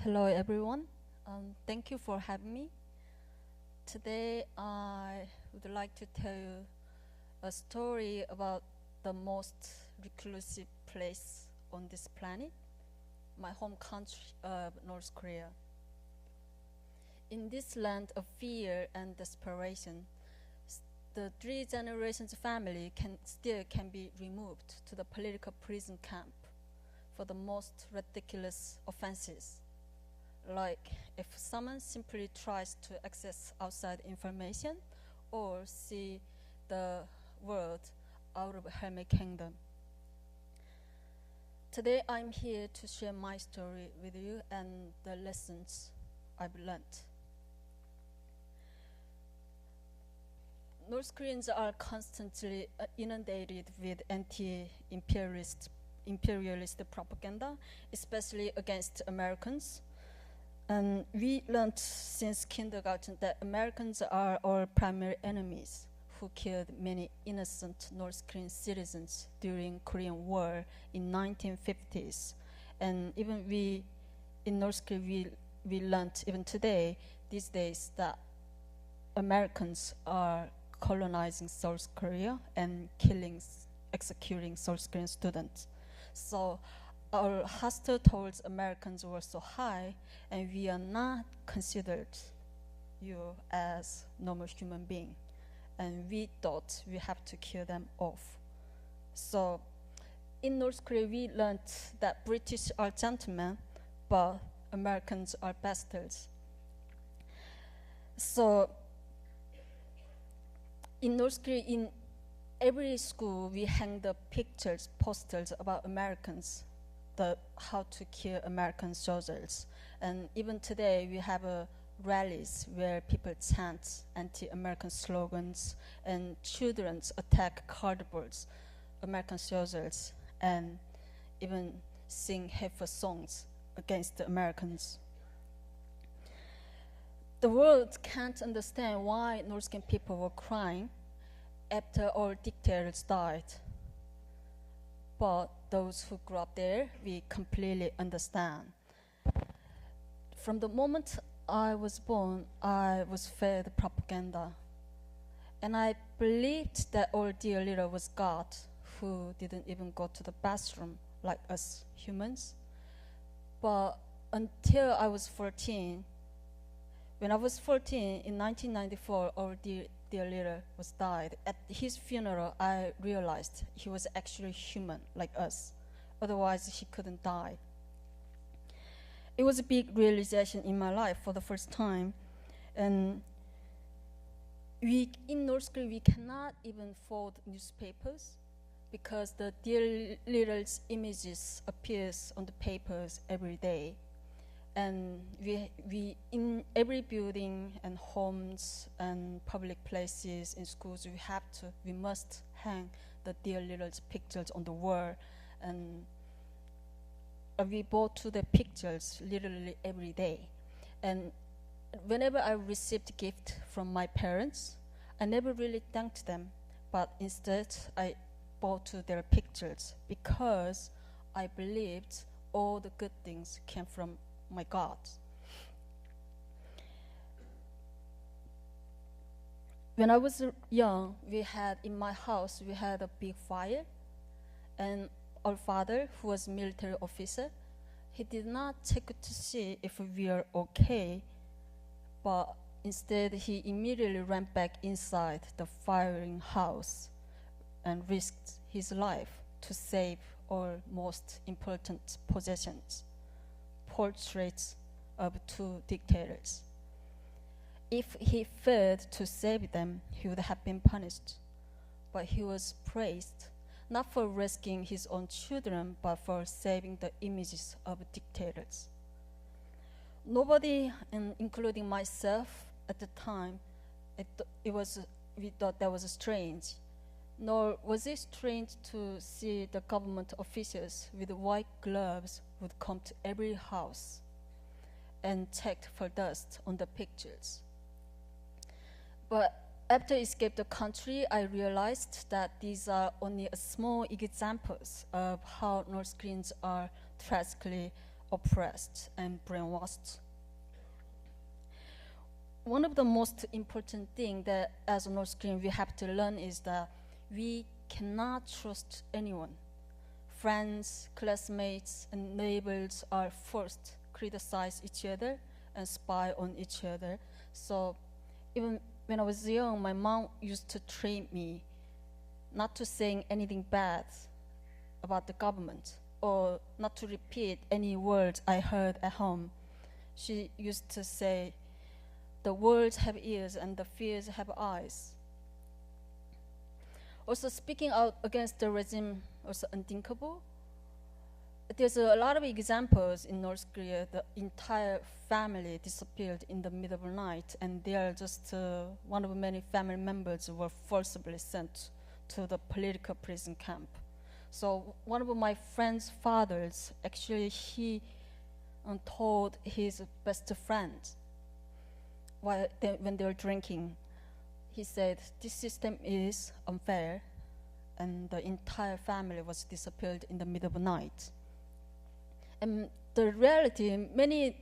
Hello, everyone. Thank you for having me. Today, I would like to tell you a story about the most reclusive place on this planet, my home country of North Korea. In this land of fear and desperation, the three generations family can be removed to the political prison camp for the most ridiculous offenses. Like if someone simply tries to access outside information or see the world out of Helmet Kingdom. Today I'm here to share my story with you and the lessons I've learned. North Koreans are constantly inundated with anti-imperialist propaganda, especially against Americans. And we learned since kindergarten that Americans are our primary enemies who killed many innocent North Korean citizens during Korean War in 1950s. And even we in North Korea, we learned even today, these days, that Americans are colonizing South Korea and executing South Korean students. So our hostile towards Americans were so high, and we are not considered you as normal human being. And we thought we have to kill them off. So in North Korea, we learned that British are gentlemen, but Americans are bastards. So in North Korea, in every school, we hang the pictures, posters about Americans, how to kill American soldiers. And even today, we have rallies where people chant anti-American slogans, and children attack cardboards, American soldiers, and even sing hateful songs against the Americans. The world can't understand why North Korean people were crying after all dictators died. But those who grew up there, we completely understand. From the moment I was born, I was fed propaganda. And I believed that our dear leader was God, who didn't even go to the bathroom like us humans. But until I was 14, when I was 14, in 1994, our dear leader was died. At his funeral, I realized he was actually human like us. Otherwise, he couldn't die. It was a big realization in my life for the first time. And in North Korea, we cannot even fold newspapers because the dear leader's images appears on the papers every day. And we in every building and homes and public places in schools, we must hang the dear leader's pictures on the wall, and we bought to the pictures literally every day. And whenever I received gift from my parents, I never really thanked them, but instead I bought to their pictures because I believed all the good things came from my God. When I was young, in my house, we had a big fire, and our father, who was a military officer, he did not check to see if we are okay, but instead he immediately ran back inside the firing house and risked his life to save our most important possessions, portraits of two dictators. If he failed to save them, he would have been punished. But he was praised, not for rescuing his own children, but for saving the images of dictators. Nobody, including myself at the time, we thought that was strange. Nor was it strange to see the government officials with white gloves would come to every house and checked for dust on the pictures. But after I escaped the country, I realized that these are only small examples of how North Koreans are tragically oppressed and brainwashed. One of the most important things that as a North Korean we have to learn is that we cannot trust anyone. Friends, classmates, and neighbors are forced to criticize each other and spy on each other. So even when I was young, my mom used to train me not to say anything bad about the government or not to repeat any words I heard at home. She used to say, the words have ears and the fears have eyes. Also, speaking out against the regime also unthinkable. There's a lot of examples in North Korea. The entire family disappeared in the middle of the night, and they are just one of many family members were forcibly sent to the political prison camp. So one of my friend's fathers, actually he told his best friend when they were drinking, he said, this system is unfair, and the entire family was disappeared in the middle of the night. And the reality, many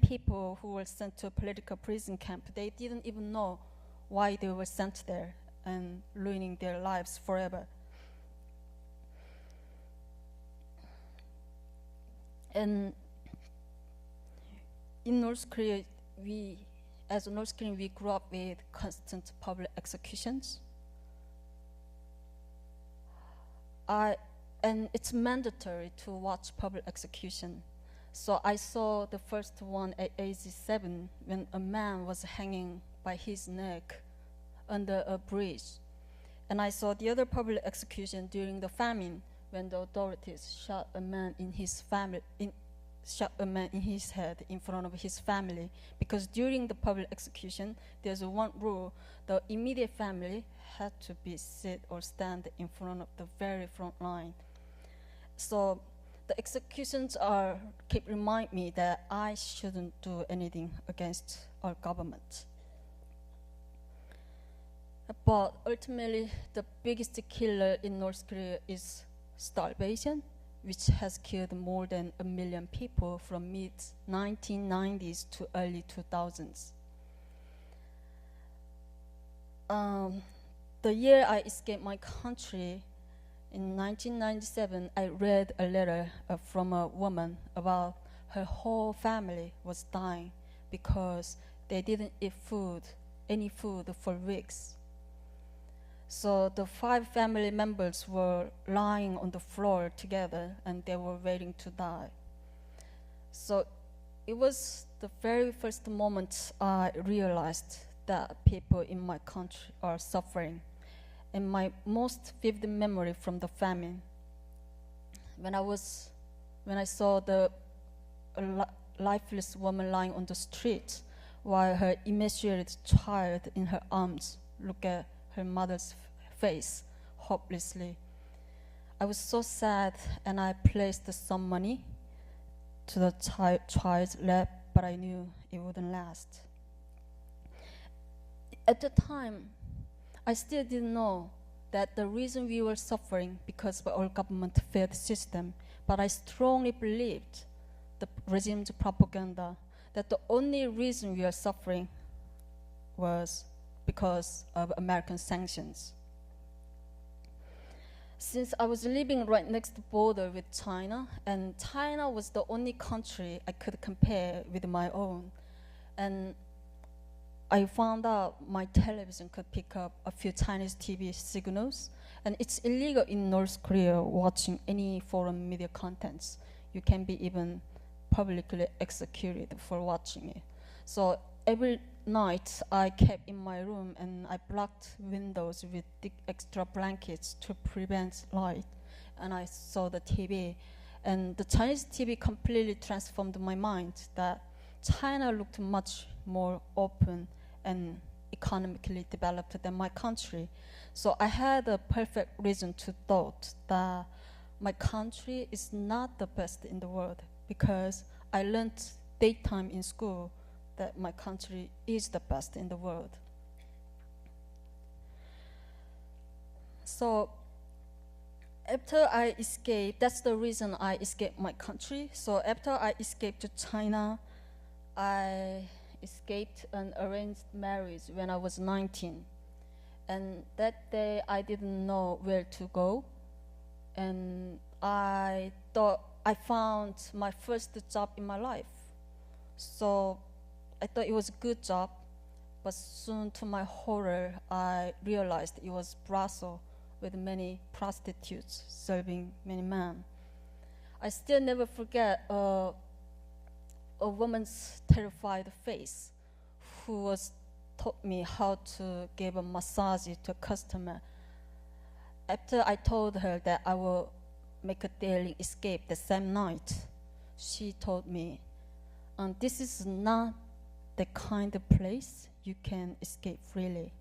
people who were sent to a political prison camp, they didn't even know why they were sent there and ruining their lives forever. And in North Korea, as a North Korean, we grew up with constant public executions. And it's mandatory to watch public execution. So I saw the first one at age 7 when a man was hanging by his neck under a bridge. And I saw the other public execution during the famine when the authorities shot a man in his head in front of his family. Because during the public execution, there's one rule: the immediate family had to be sit or stand in front of the very front line. So the executions keep remind me that I shouldn't do anything against our government. But ultimately, the biggest killer in North Korea is starvation, which has killed more than 1 million people from mid-1990s to early 2000s. The year I escaped my country, in 1997, I read a letter from a woman about her whole family was dying because they didn't eat any food for weeks. So the 5 family members were lying on the floor together and they were waiting to die. So it was the very first moment I realized that people in my country are suffering. And my most vivid memory from the famine, when I saw the lifeless woman lying on the street while her emaciated child in her arms looked at her mother's face hopelessly. I was so sad, and I placed some money to the child's lap, but I knew it wouldn't last. At the time, I still didn't know that the reason we were suffering because of our government failed system, but I strongly believed the regime's propaganda that the only reason we are suffering was because of American sanctions. Since I was living right next border with China, and China was the only country I could compare with my own, and I found out my television could pick up a few Chinese TV signals, and it's illegal in North Korea watching any foreign media contents. You can be even publicly executed for watching it. So every night I kept in my room and I blocked windows with thick extra blankets to prevent light, and I saw the TV. And the Chinese TV completely transformed my mind that China looked much more open and economically developed than my country. So I had a perfect reason to thought that my country is not the best in the world, because I learned daytime in school that my country is the best in the world. So After I escaped, that's the reason I escaped my country. So after I escaped to China, I escaped an arranged marriage when I was 19. And that day I didn't know where to go. And I thought I found my first job in my life. So I thought it was a good job, but soon to my horror, I realized it was brothel with many prostitutes serving many men. I still never forget a woman's terrified face who was taught me how to give a massage to a customer. After I told her that I will make a daily escape the same night, she told me, this is not the kind of place you can escape freely.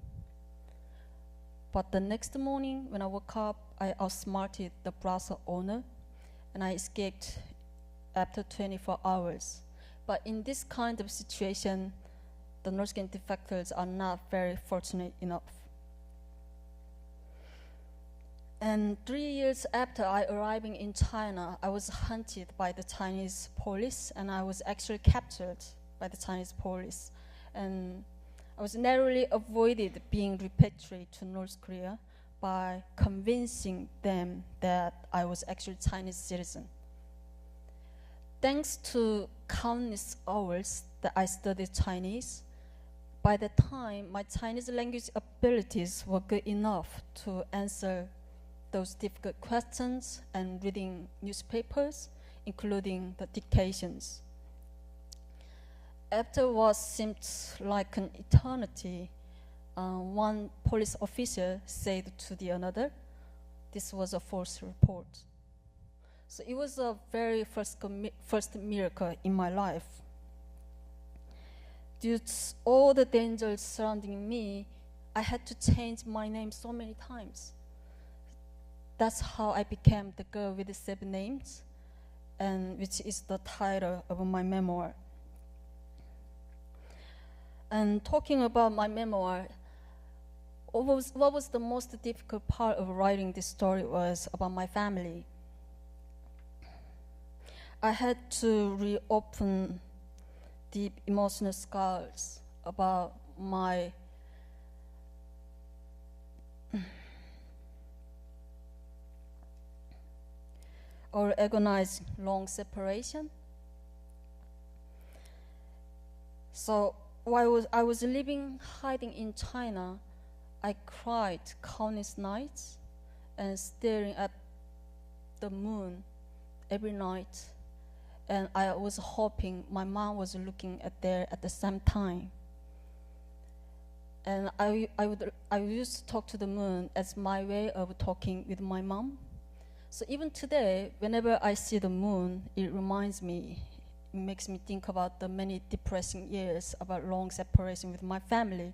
But the next morning when I woke up, I outsmarted the brothel owner and I escaped after 24 hours. But in this kind of situation, the North Korean defectors are not very fortunate enough. And 3 years after I arriving in China, I was hunted by the Chinese police and I was actually captured by the Chinese police. And I was narrowly avoided being repatriated to North Korea by convincing them that I was actually a Chinese citizen. Thanks to countless hours that I studied Chinese, by the time my Chinese language abilities were good enough to answer those difficult questions and reading newspapers, including the dictations. After what seemed like an eternity, one police officer said to the another, this was a false report. So it was a very first miracle in my life. Due to all the dangers surrounding me, I had to change my name so many times. That's how I became the girl with the 7 names, and which is the title of my memoir. And talking about my memoir, what was the most difficult part of writing this story was about my family. I had to reopen deep emotional scars about my or agonized long separation. So while I was living, hiding in China, I cried countless nights and staring at the moon every night. And I was hoping my mom was looking at there at the same time. And I used to talk to the moon as my way of talking with my mom. So even today, whenever I see the moon, it makes me think about the many depressing years about long separation with my family.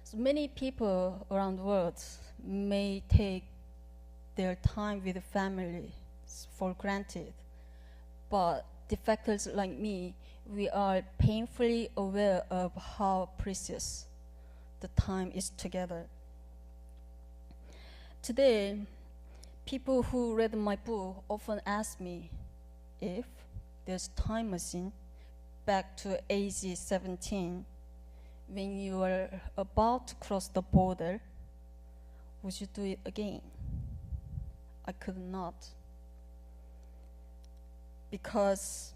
So many people around the world may take their time with the family for granted, but defectors like me, we are painfully aware of how precious the time is together. Today, people who read my book often ask me if there's a time machine back to age 17, when you were about to cross the border, would you do it again? I could not. Because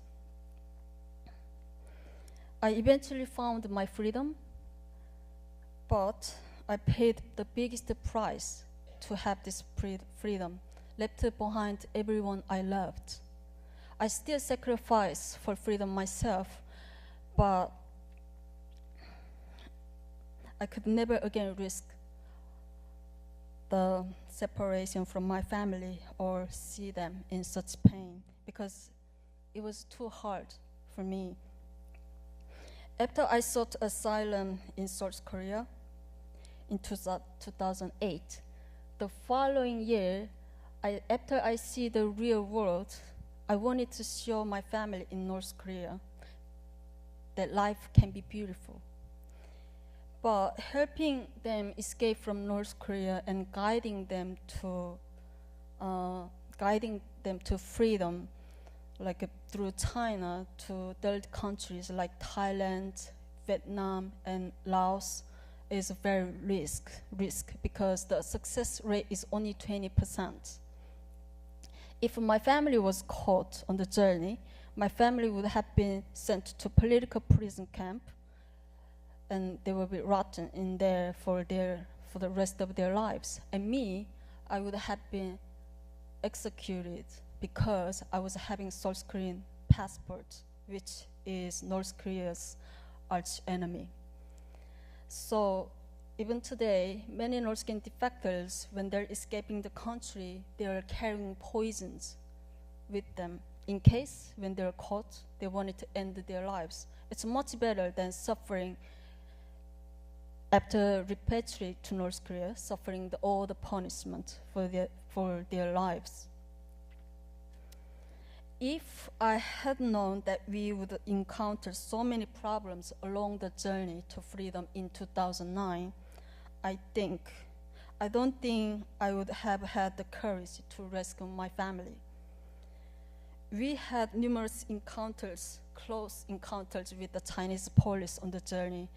I eventually found my freedom, but I paid the biggest price to have this freedom, left behind everyone I loved. I still sacrifice for freedom myself, but I could never again risk the separation from my family or see them in such pain, because it was too hard for me. After I sought asylum in South Korea in 2008, the following year, after I see the real world, I wanted to show my family in North Korea that life can be beautiful. But helping them escape from North Korea and guiding them to guiding them to freedom, like through China to third countries like Thailand, Vietnam, and Laos, is a very risk because the success rate is only 20%. If my family was caught on the journey, my family would have been sent to political prison camp, and they will be rotten in there for the rest of their lives. And me, I would have been executed because I was having South Korean passport, which is North Korea's arch enemy. So even today, many North Korean defectors, when they're escaping the country, they are carrying poisons with them in case when they're caught, they wanted to end their lives. It's much better than suffering after repatriate to North Korea, suffering all the punishment for their lives. If I had known that we would encounter so many problems along the journey to freedom in 2009, I don't think I would have had the courage to rescue my family. We had numerous encounters, close encounters with the Chinese police on the journey.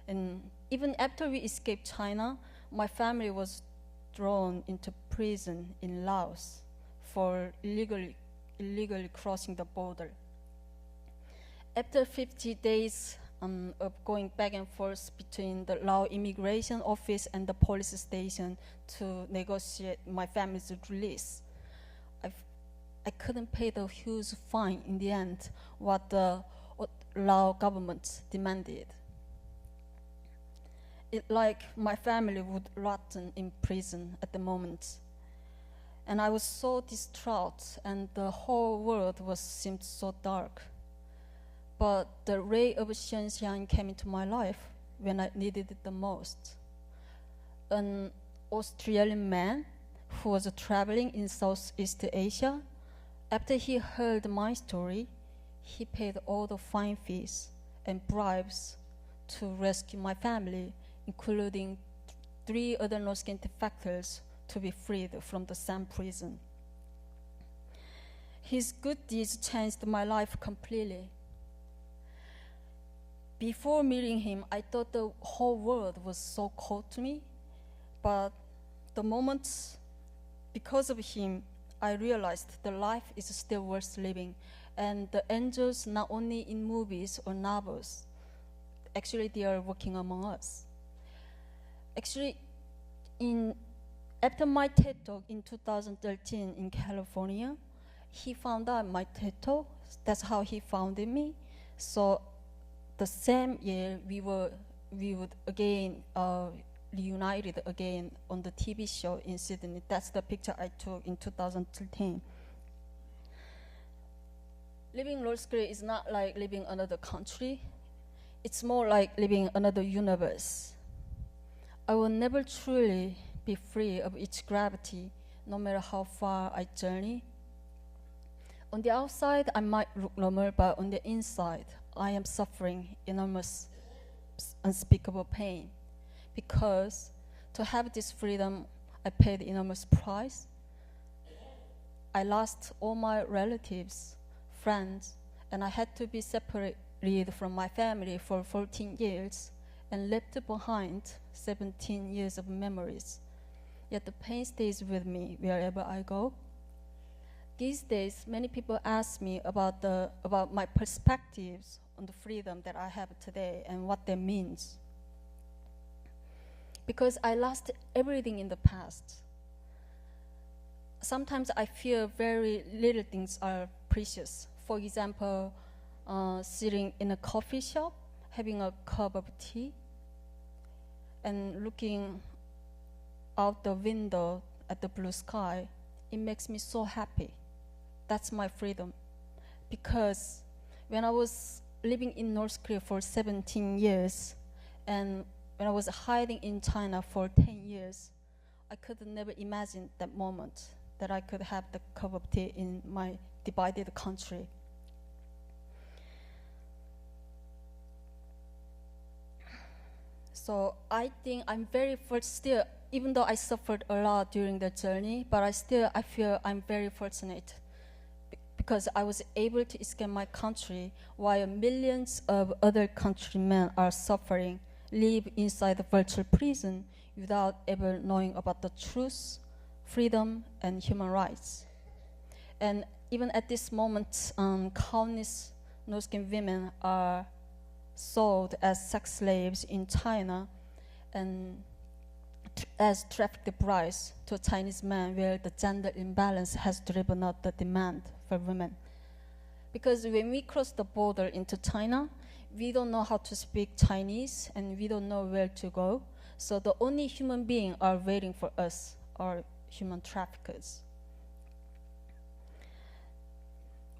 And even after we escaped China, my family was thrown into prison in Laos for illegally crossing the border. After 50 days of going back and forth between the Lao immigration office and the police station to negotiate my family's release, I couldn't pay the huge fine in the end, what the Lao government demanded. It's like my family would rot in prison at the moment. And I was so distraught, and the whole world seemed so dark. But the ray of sunshine came into my life when I needed it the most. An Australian man who was traveling in Southeast Asia, after he heard my story, he paid all the fine fees and bribes to rescue my family, including 3 other North Korean defectors, to be freed from the same prison. His good deeds changed my life completely. Before meeting him, I thought the whole world was so cold to me, but the moment, because of him, I realized the life is still worth living, and the angels, not only in movies or novels, actually they are working among us. Actually, after my TED Talk in 2013 in California, he found out my TED Talk. That's how he found me. So the same year, we would again reunited again on the TV show in Sydney. That's the picture I took in 2013. Living in North Korea is not like living another country. It's more like living another universe. I will never truly be free of its gravity, no matter how far I journey. On the outside, I might look normal, but on the inside, I am suffering enormous, unspeakable pain. Because to have this freedom, I paid enormous price. I lost all my relatives, friends, and I had to be separated from my family for 14 years and left behind 17 years of memories. Yet the pain stays with me wherever I go. These days, many people ask me about my perspectives on the freedom that I have today and what that means. Because I lost everything in the past. Sometimes I feel very little things are precious. For example, sitting in a coffee shop, having a cup of tea, and looking out the window at the blue sky, it makes me so happy. That's my freedom. Because when I was living in North Korea for 17 years, and when I was hiding in China for 10 years, I could never imagine that moment that I could have the cup of tea in my divided country. So I think I'm very still, even though I suffered a lot during the journey, but I feel I'm very fortunate because I was able to escape my country while millions of other countrymen are suffering, live inside the virtual prison without ever knowing about the truth, freedom, and human rights. And even at this moment, countless North Korean women are sold as sex slaves in China and as trafficked brides to Chinese men, where the gender imbalance has driven up the demand for women. Because when we cross the border into China, we don't know how to speak Chinese and we don't know where to go. So the only human beings are waiting for us are human traffickers.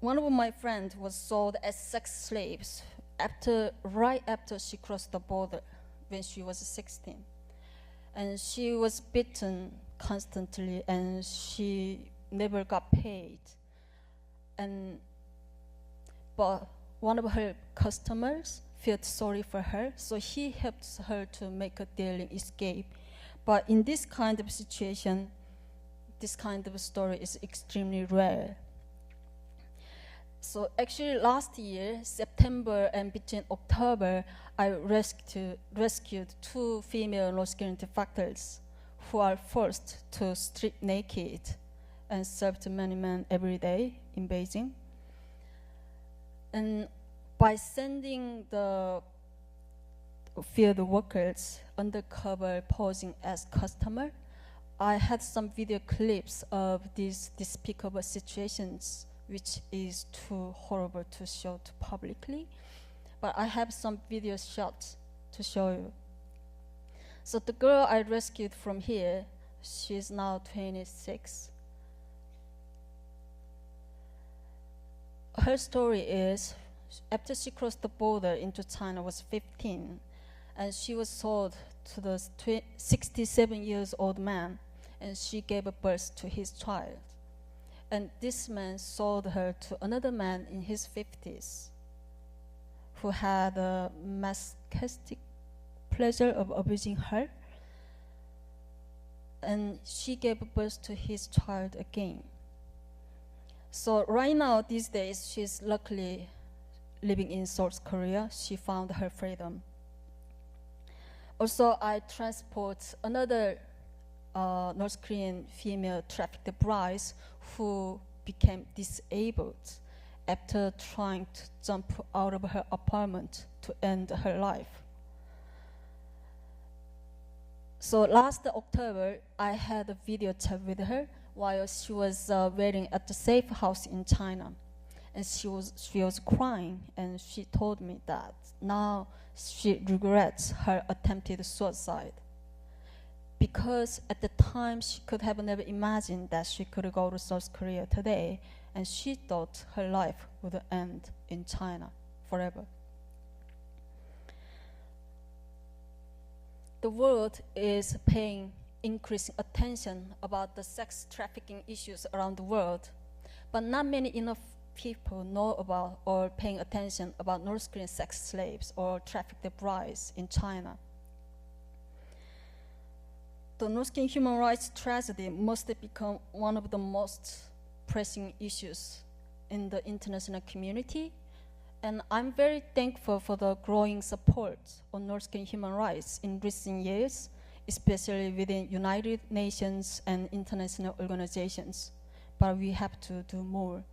One of my friends was sold as sex slaves right after she crossed the border when she was 16. And she was beaten constantly and she never got paid. But one of her customers felt sorry for her, so he helped her to make a daring escape. But in this kind of situation, this kind of story is extremely rare. So actually last year, September and between October, I rescued 2 female North Korean defectors who are forced to strip naked and serve to many men every day in Beijing. And by sending the field workers undercover posing as customer, I had some video clips of these despicable situations, which is too horrible to show to publicly. But I have some video shots to show you. So the girl I rescued from here, she's now 26. Her story is, after she crossed the border into China was 15, and she was sold to the 67 years old man, and she gave birth to his child. And this man sold her to another man in his 50s who had a masochistic pleasure of abusing her. And she gave birth to his child again. So right now, these days, she's luckily living in South Korea. She found her freedom. Also, I transport another North Korean female trafficked brides who became disabled after trying to jump out of her apartment to end her life. So last October, I had a video chat with her while she was waiting at the safe house in China. And she was crying, and she told me that now she regrets her attempted suicide. Because at the time, she could have never imagined that she could go to South Korea today, and she thought her life would end in China forever. The world is paying increasing attention about the sex trafficking issues around the world, but not many enough people know about or paying attention about North Korean sex slaves or trafficked brides in China. The North Korean human rights tragedy must become one of the most pressing issues in the international community. And I'm very thankful for the growing support on North Korean human rights in recent years, especially within United Nations and international organizations. But we have to do more.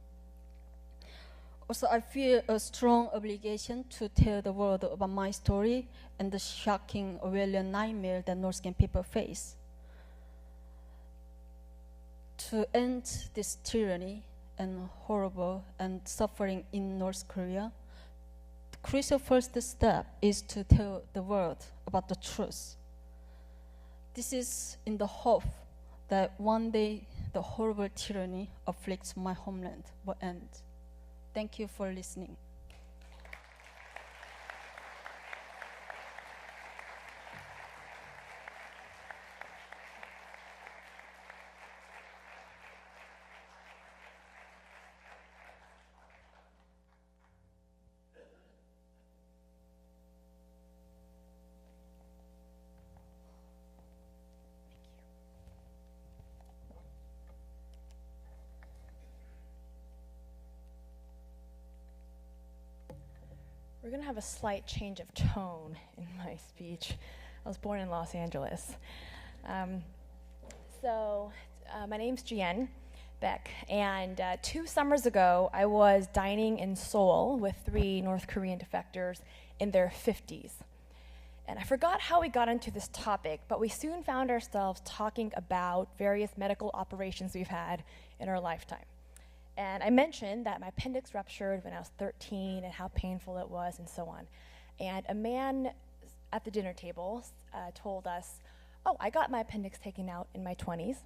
Also, I feel a strong obligation to tell the world about my story and the shocking Orwellian nightmare that North Korean people face. To end this tyranny and horrible and suffering in North Korea, the crucial first step is to tell the world about the truth. This is in the hope that one day the horrible tyranny afflicts my homeland will end. Thank you for listening. We're going to have a slight change of tone in my speech. I was born in Los Angeles. My name's Jieun Baek, and 2 summers ago, I was dining in Seoul with 3 North Korean defectors in their 50s. And I forgot how we got into this topic, but we soon found ourselves talking about various medical operations we've had in our lifetime. And I mentioned that my appendix ruptured when I was 13 and how painful it was and so on. And a man at the dinner table told us, "Oh, I got my appendix taken out in my 20s.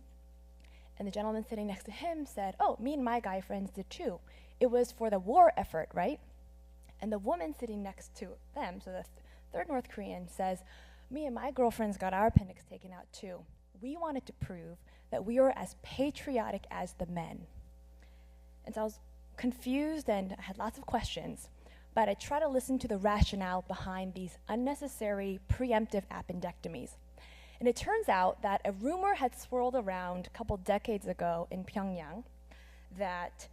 And the gentleman sitting next to him said, "Oh, me and my guy friends did too. It was for the war effort, right?" And the woman sitting next to them, so the third North Korean, says, "Me and my girlfriends got our appendix taken out too. We wanted to prove that we were as patriotic as the men." And so I was confused and I had lots of questions, but I tried to listen to the rationale behind these unnecessary preemptive appendectomies. And it turns out that a rumor had swirled around a couple decades ago in Pyongyang that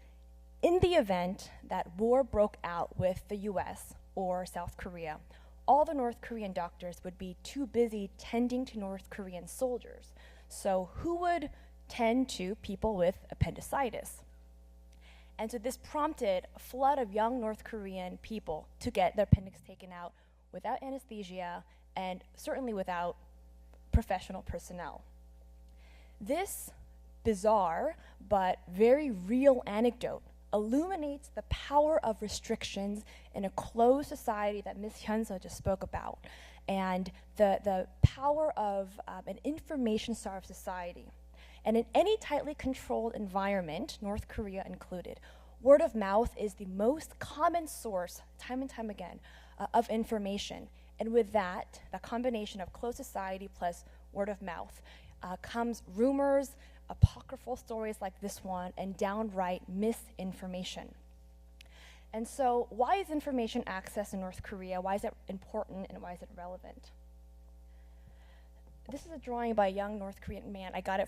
in the event that war broke out with the US or South Korea, all the North Korean doctors would be too busy tending to North Korean soldiers. So who would tend to people with appendicitis? And so this prompted a flood of young North Korean people to get their appendix taken out without anesthesia and certainly without professional personnel. This bizarre but very real anecdote illuminates the power of restrictions in a closed society that Ms. Hyeonseo just spoke about, and the power of an information-starved society. And in any tightly controlled environment, North Korea included, word of mouth is the most common source, time and time again, of information. And with that, the combination of closed society plus word of mouth comes rumors, apocryphal stories like this one, and downright misinformation. And so why is information access in North Korea? Why is it important and why is it relevant? This is a drawing by a young North Korean man. I got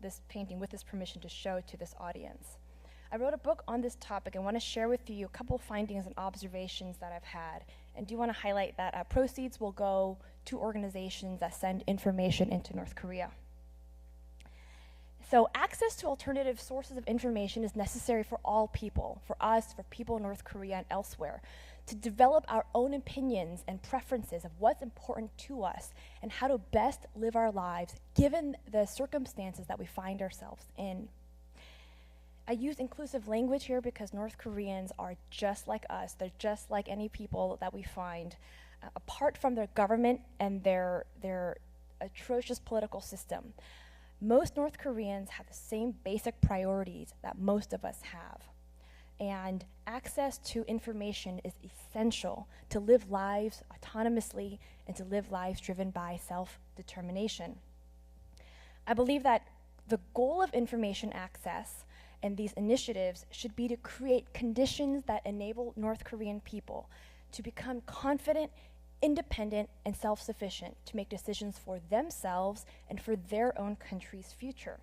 this painting with his permission to show to this audience. I wrote a book on this topic and want to share with you a couple findings and observations that I've had. And do want to highlight that proceeds will go to organizations that send information into North Korea. So access to alternative sources of information is necessary for all people, for us, for people in North Korea and elsewhere, to develop our own opinions and preferences of what's important to us and how to best live our lives given the circumstances that we find ourselves in. I use inclusive language here because North Koreans are just like us. They're just like any people that we find. Apart from their government and their atrocious political system, most North Koreans have the same basic priorities that most of us have. And access to information is essential to live lives autonomously and to live lives driven by self-determination. I believe that the goal of information access and these initiatives should be to create conditions that enable North Korean people to become confident, independent, and self-sufficient to make decisions for themselves and for their own country's future.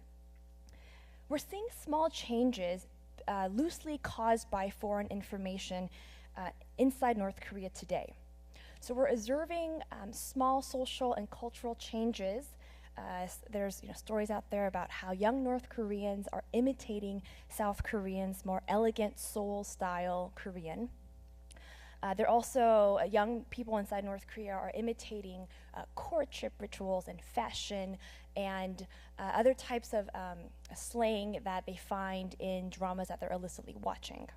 We're seeing small changes loosely caused by foreign information inside North Korea today. So we're observing small social and cultural changes. There's stories out there about how young North Koreans are imitating South Koreans' more elegant Seoul-style Korean. There are also young people inside North Korea are imitating courtship rituals and fashion and other types of slang that they find in dramas that they're illicitly watching.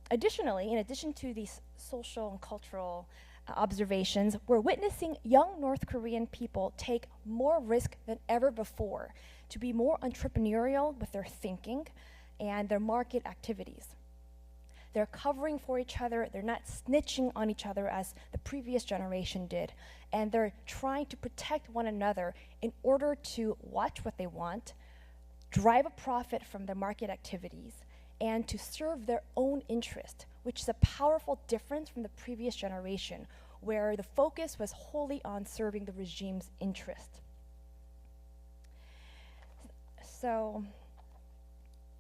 Additionally, in addition to these social and cultural observations, we're witnessing young North Korean people take more risk than ever before to be more entrepreneurial with their thinking and their market activities. They're covering for each other, they're not snitching on each other as the previous generation did, and they're trying to protect one another in order to watch what they want, drive a profit from their market activities, and to serve their own interest, which is a powerful difference from the previous generation, where the focus was wholly on serving the regime's interest. So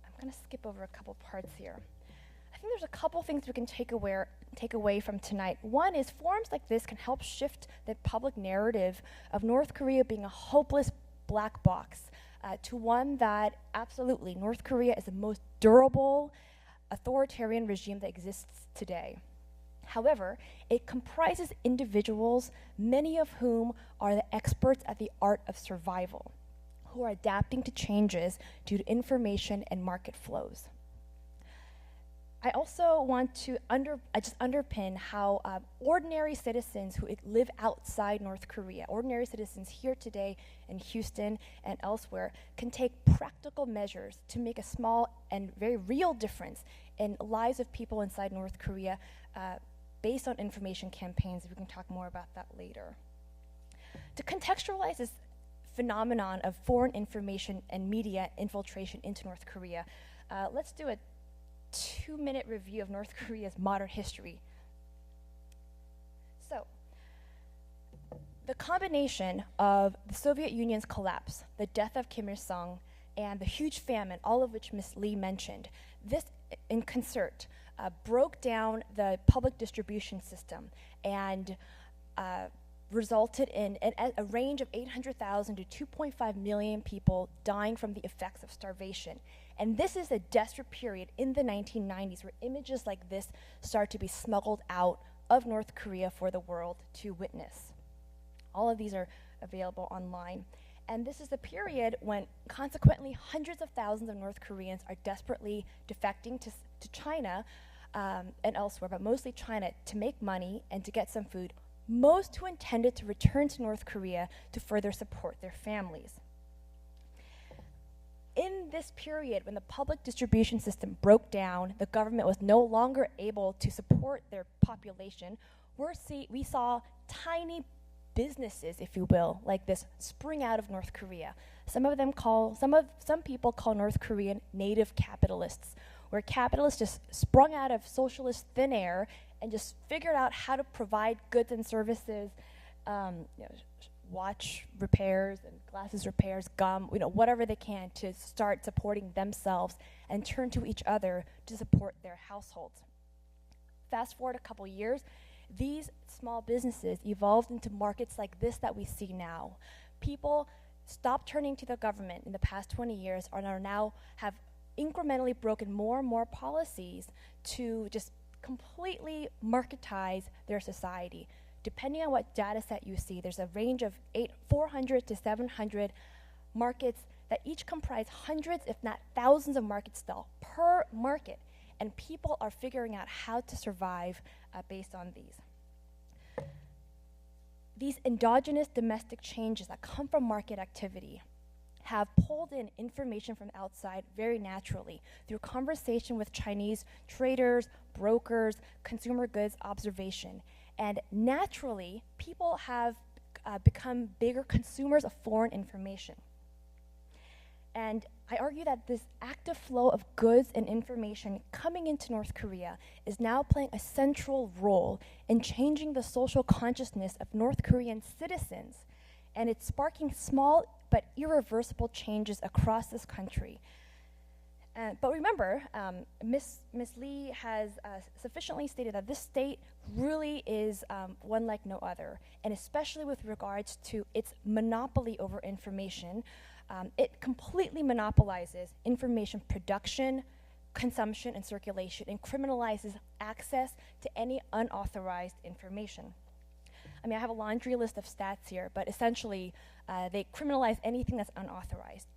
I'm going to skip over a couple parts here. I think there's a couple things we can take away from tonight. One is forums like this can help shift the public narrative of North Korea being a hopeless black box to one that absolutely North Korea is the most durable authoritarian regime that exists today. However, it comprises individuals, many of whom are the experts at the art of survival, who are adapting to changes due to information and market flows. I also want to just underpin how ordinary citizens who live outside North Korea, ordinary citizens here today in Houston and elsewhere, can take practical measures to make a small and very real difference in lives of people inside North Korea based on information campaigns. We can talk more about that later. To contextualize this phenomenon of foreign information and media infiltration into North Korea, let's do a 2-minute review of North Korea's modern history. So, the combination of the Soviet Union's collapse, the death of Kim Il-sung, and the huge famine, all of which Ms. Lee mentioned, this in concert broke down the public distribution system and resulted in a range of 800,000 to 2.5 million people dying from the effects of starvation. And this is a desperate period in the 1990s where images like this start to be smuggled out of North Korea for the world to witness. All of these are available online. And this is the period when, consequently, hundreds of thousands of North Koreans are desperately defecting to China and elsewhere, but mostly China, to make money and to get some food, most who intended to return to North Korea to further support their families. In this period, when the public distribution system broke down, the government was no longer able to support their population, we saw tiny businesses, if you will, like this spring out of North Korea. Some people call North Korean native capitalists, where capitalists just sprung out of socialist thin air and just figured out how to provide goods and services, watch repairs and glasses repairs, gum, whatever they can to start supporting themselves and turn to each other to support their households. Fast forward a couple years, these small businesses evolved into markets like this that we see now. People stopped turning to the government in the past 20 years and are now have incrementally broken more and more policies to just completely marketize their society. Depending on what data set you see, there's a range of 400 to 700 markets that each comprise hundreds, if not thousands of market stalls per market. And people are figuring out how to survive based on these. These endogenous domestic changes that come from market activity have pulled in information from outside very naturally through conversation with Chinese traders, brokers, consumer goods observation. And naturally, people have become bigger consumers of foreign information. And I argue that this active flow of goods and information coming into North Korea is now playing a central role in changing the social consciousness of North Korean citizens, and it's sparking small but irreversible changes across this country. But remember, Ms. Lee has sufficiently stated that this state really is one like no other, and especially with regards to its monopoly over information. It completely monopolizes information production, consumption, and circulation, and criminalizes access to any unauthorized information. I mean, I have a laundry list of stats here, but essentially, they criminalize anything that's unauthorized.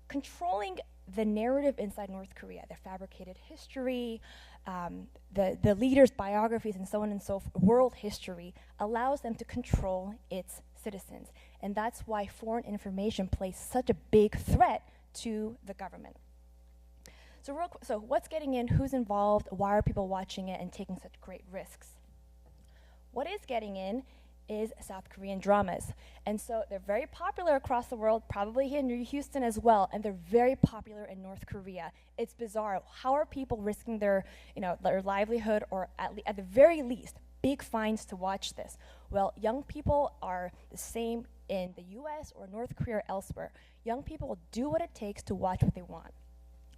Controlling the narrative inside North Korea, their fabricated history, the leaders' biographies, and so on and so forth, world history, allows them to control its citizens. And that's why foreign information plays such a big threat to the government. So what's getting in, who's involved, why are people watching it and taking such great risks? What is getting in is South Korean dramas. And so they're very popular across the world, probably here in Houston as well, and they're very popular in North Korea. It's bizarre. How are people risking their livelihood, or at the very least, big fines to watch this? Well, young people are the same in the US or North Korea or elsewhere. Young people will do what it takes to watch what they want.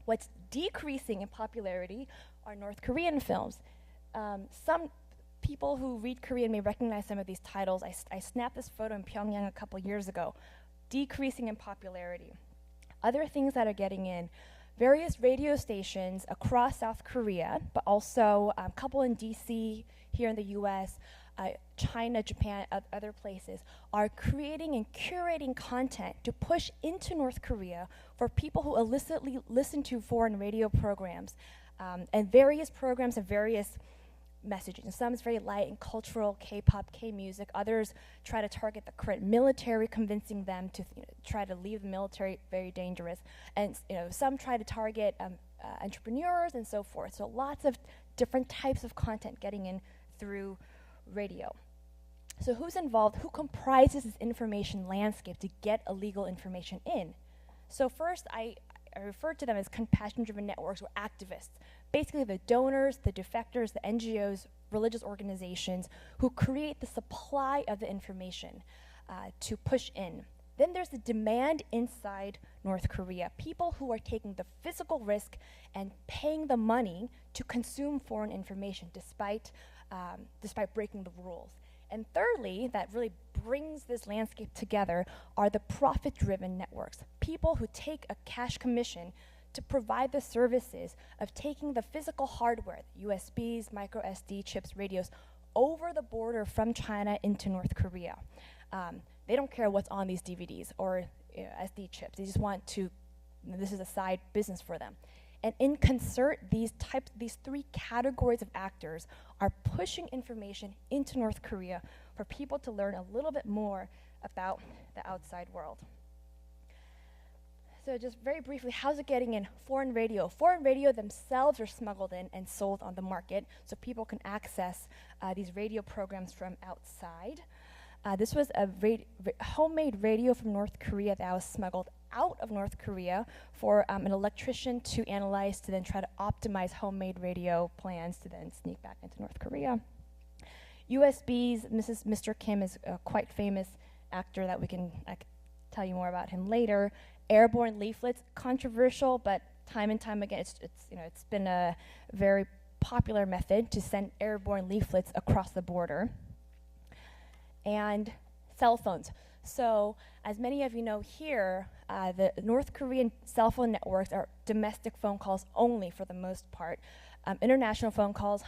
What's decreasing in popularity are North Korean films. Some people who read Korean may recognize some of these titles. I snapped this photo in Pyongyang a couple years ago. Decreasing in popularity. Other things that are getting in, various radio stations across South Korea, but also a couple in DC, here in the US, China, Japan, other places, are creating and curating content to push into North Korea for people who illicitly listen to foreign radio programs. And various programs have various messaging. And some is very light and cultural, K-pop, K-music. Others try to target the current military, convincing them to try to leave the military, very dangerous. And some try to target entrepreneurs and so forth. So lots of different types of content getting in through radio. So who's involved? Who comprises this information landscape to get illegal information in? So first, I refer to them as compassion-driven networks or activists. Basically the donors, the defectors, the NGOs, religious organizations who create the supply of the information to push in. Then there's the demand inside North Korea, people who are taking the physical risk and paying the money to consume foreign information despite breaking the rules. And thirdly, that really brings this landscape together, are the profit-driven networks, people who take a cash commission to provide the services of taking the physical hardware, USBs, micro SD chips, radios, over the border from China into North Korea. They don't care what's on these DVDs or SD chips. They just want to, this is a side business for them. And in concert, these three categories of actors are pushing information into North Korea for people to learn a little bit more about the outside world. So just very briefly, how's it getting in? Foreign radio. Foreign radio themselves are smuggled in and sold on the market so people can access these radio programs from outside. This was a homemade radio from North Korea that was smuggled out of North Korea for an electrician to analyze to then try to optimize homemade radio plans to then sneak back into North Korea. USBs, Mr. Kim is a quite famous actor that I can tell you more about him later. Airborne leaflets, controversial, but time and time again, it's been a very popular method to send airborne leaflets across the border. And cell phones. So, as many of you know here, the North Korean cell phone networks are domestic phone calls only for the most part. International phone calls,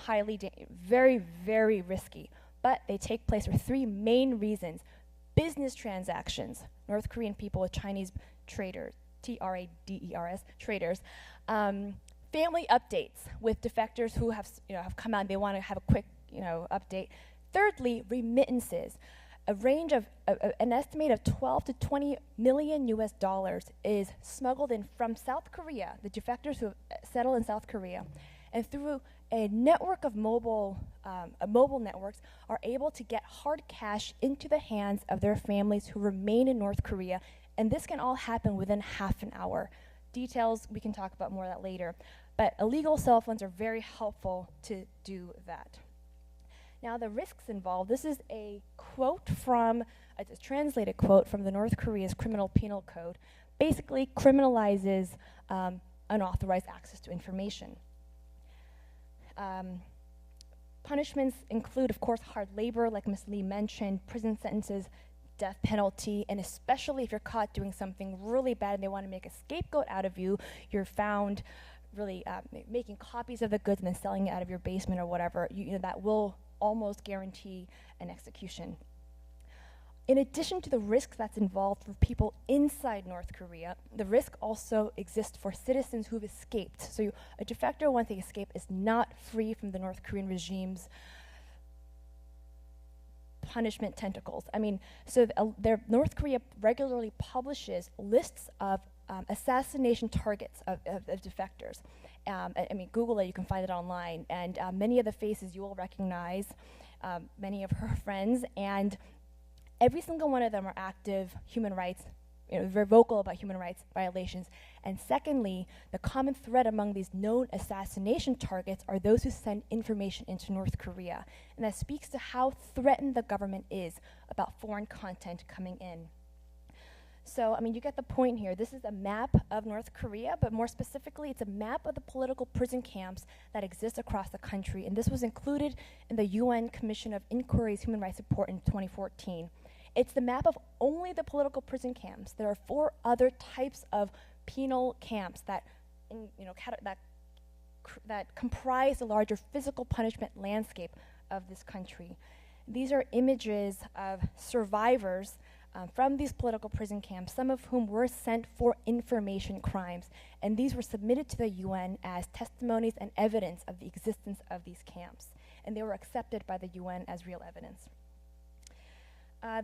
very, very risky. But they take place for three main reasons. Business transactions, North Korean people with Chinese traders, T-R-A-D-E-R-S, traders. Family updates with defectors who have come out and they want to have a quick update. Thirdly, remittances. A range of an estimate of 12 to 20 million US dollars is smuggled in from South Korea, the defectors who settle in South Korea, and through a network of mobile networks are able to get hard cash into the hands of their families who remain in North Korea, and this can all happen within half an hour. Details, we can talk about more of that later, but illegal cell phones are very helpful to do that. Now the risks involved, this is a quote from, a translated quote from the North Korea's criminal penal code, basically criminalizes unauthorized access to information. Punishments include, of course, hard labor, like Ms. Lee mentioned, prison sentences, death penalty, and especially if you're caught doing something really bad and they want to make a scapegoat out of you, you're found really making copies of the goods and then selling it out of your basement or whatever, that will almost guarantee an execution. In addition to the risk that's involved for people inside North Korea, the risk also exists for citizens who've escaped. So a defector, once they escape, is not free from the North Korean regime's punishment tentacles. North Korea regularly publishes lists of assassination targets of defectors. Google it, you can find it online. And many of the faces you will recognize, many of her friends, and every single one of them are active human rights, very vocal about human rights violations. And secondly, the common thread among these known assassination targets are those who send information into North Korea. And that speaks to how threatened the government is about foreign content coming in. So, I mean, you get the point here. This is a map of North Korea, but more specifically, it's a map of the political prison camps that exist across the country. And this was included in the UN Commission of Inquiry's Human Rights Report in 2014. It's the map of only the political prison camps. There are 4 other types of penal camps that, that comprise the larger physical punishment landscape of this country. These are images of survivors from these political prison camps, some of whom were sent for information crimes, and these were submitted to the UN as testimonies and evidence of the existence of these camps, and they were accepted by the UN as real evidence.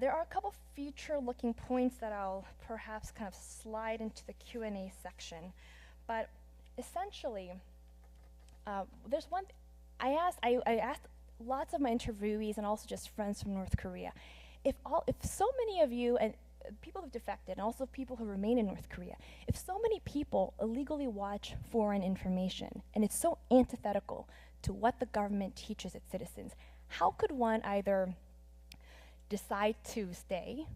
There are a couple future-looking points that I'll perhaps kind of slide into the Q&A section, but essentially, there's one. I asked lots of my interviewees and also just friends from North Korea, if so many of you and people who've defected and also people who remain in North Korea, if so many people illegally watch foreign information and it's so antithetical to what the government teaches its citizens, how could one either decide to stay,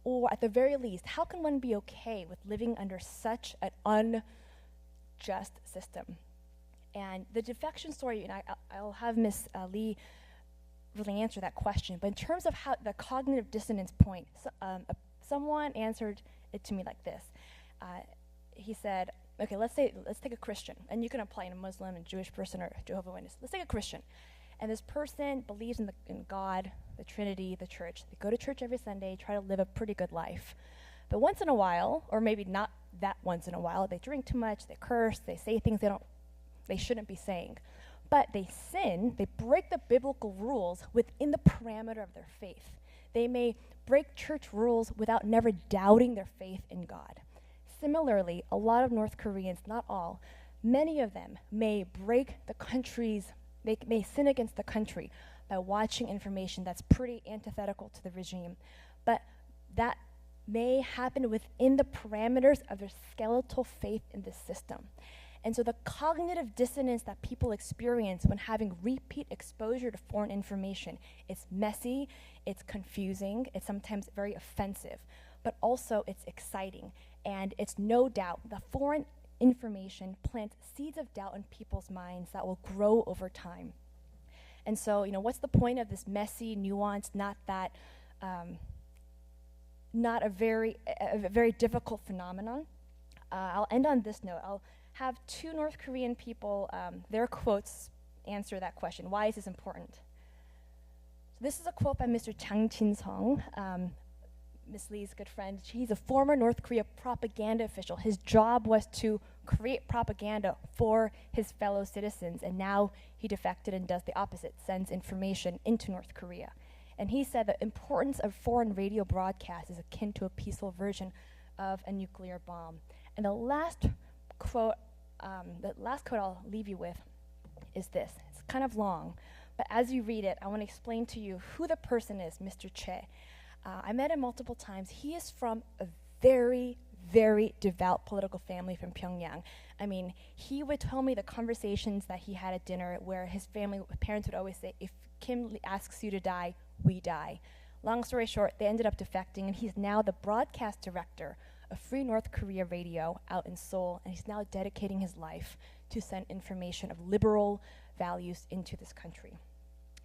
or at the very least, how can one be okay with living under such an unjust system? And the defection story, and I'll have Ms. Lee really answer that question, but in terms of how the cognitive dissonance point, someone answered it to me like this. He said, okay, let's take a Christian, and you can apply in a Muslim, a Jewish person, or Jehovah's Witness. Let's take a Christian. And this person believes in God, the Trinity, the church. They go to church every Sunday, try to live a pretty good life. But once in a while, or maybe not that once in a while, they drink too much, they curse, they say things they shouldn't be saying. But they sin, they break the biblical rules within the parameter of their faith. They may break church rules without never doubting their faith in God. Similarly, a lot of North Koreans, not all, many of them may may sin against the country by watching information that's pretty antithetical to the regime. But that may happen within the parameters of their skeletal faith in the system. And so the cognitive dissonance that people experience when having repeat exposure to foreign information, it's messy, it's confusing, it's sometimes very offensive, but also it's exciting. And it's no doubt the foreign information plants seeds of doubt in people's minds that will grow over time. And so, what's the point of this messy, nuanced, not a very difficult phenomenon? I'll end on this note. I'll have 2 North Korean people, their quotes answer that question. Why is this important? So this is a quote by Mr. Jang Jin-sung, Ms. Lee's good friend. He's a former North Korea propaganda official. His job was to create propaganda for his fellow citizens, and now he defected and does the opposite, sends information into North Korea. And he said the importance of foreign radio broadcasts is akin to a peaceful version of a nuclear bomb. And the last quote I'll leave you with is this. It's kind of long, but as you read it, I want to explain to you who the person is, Mr. Che. I met him multiple times. He is from a very, very devout political family from Pyongyang. I mean, he would tell me the conversations that he had at dinner where his parents would always say, if Kim asks you to die, we die. Long story short, they ended up defecting, and he's now the broadcast director of Free North Korea Radio out in Seoul, and he's now dedicating his life to send information of liberal values into this country.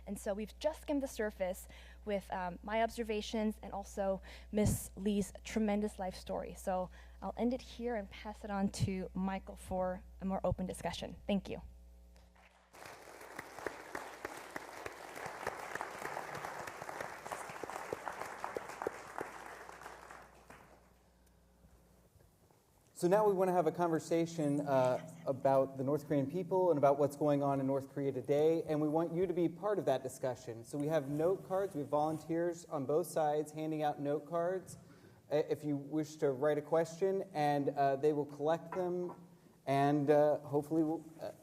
And so we've just skimmed the surface with my observations and also Ms. Lee's tremendous life story. So I'll end it here and pass it on to Michael for a more open discussion. Thank you. So now we want to have a conversation about the North Korean people and about what's going on in North Korea today, and we want you to be part of that discussion. So we have note cards. We have volunteers on both sides handing out note cards if you wish to write a question, and they will collect them, and hopefully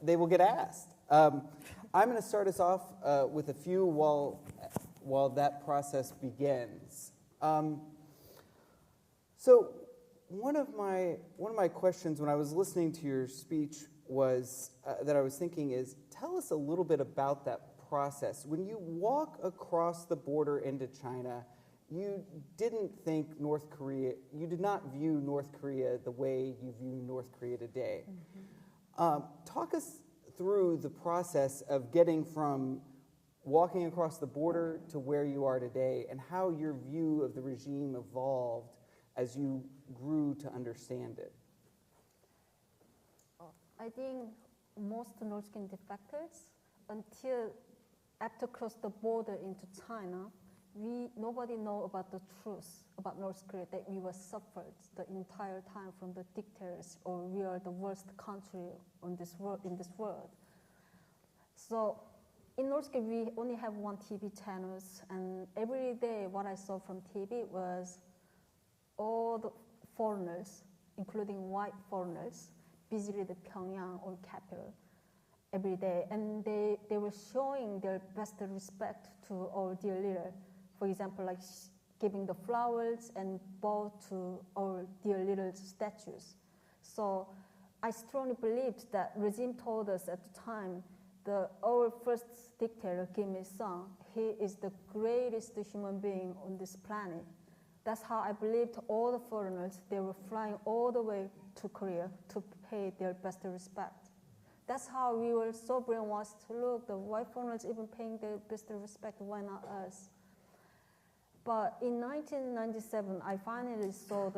they will get asked. I'm going to start us off with a few while that process begins. So one of my questions when I was listening to your speech was that I was thinking is, tell us a little bit about that process. When you walk across the border into China you didn't think North Korea, you did not view North Korea the way you view North Korea today. Talk us through the process of getting from walking across the border to where you are today, and how your view of the regime evolved as you grew to understand it. I think most North Korean defectors, until after cross the border into China, nobody know about the truth about North Korea, that we were suffered the entire time from the dictators, or we are the worst country on this world, in this world. So in North Korea, we only have one TV channels, and every day what I saw from TV was all the foreigners, including white foreigners, visited Pyongyang or capital every day, and they were showing their best respect to our dear leader. For example, like giving the flowers and bow to our dear leader's statues. So I strongly believed that regime told us at the time, our first dictator, Kim Il-sung, he is the greatest human being on this planet. That's how I believed all the foreigners, they were flying all the way to Korea to pay their best respect. That's how we were so brainwashed. Look, the white foreigners even paying their best respect, why not us? But in 1997, I finally saw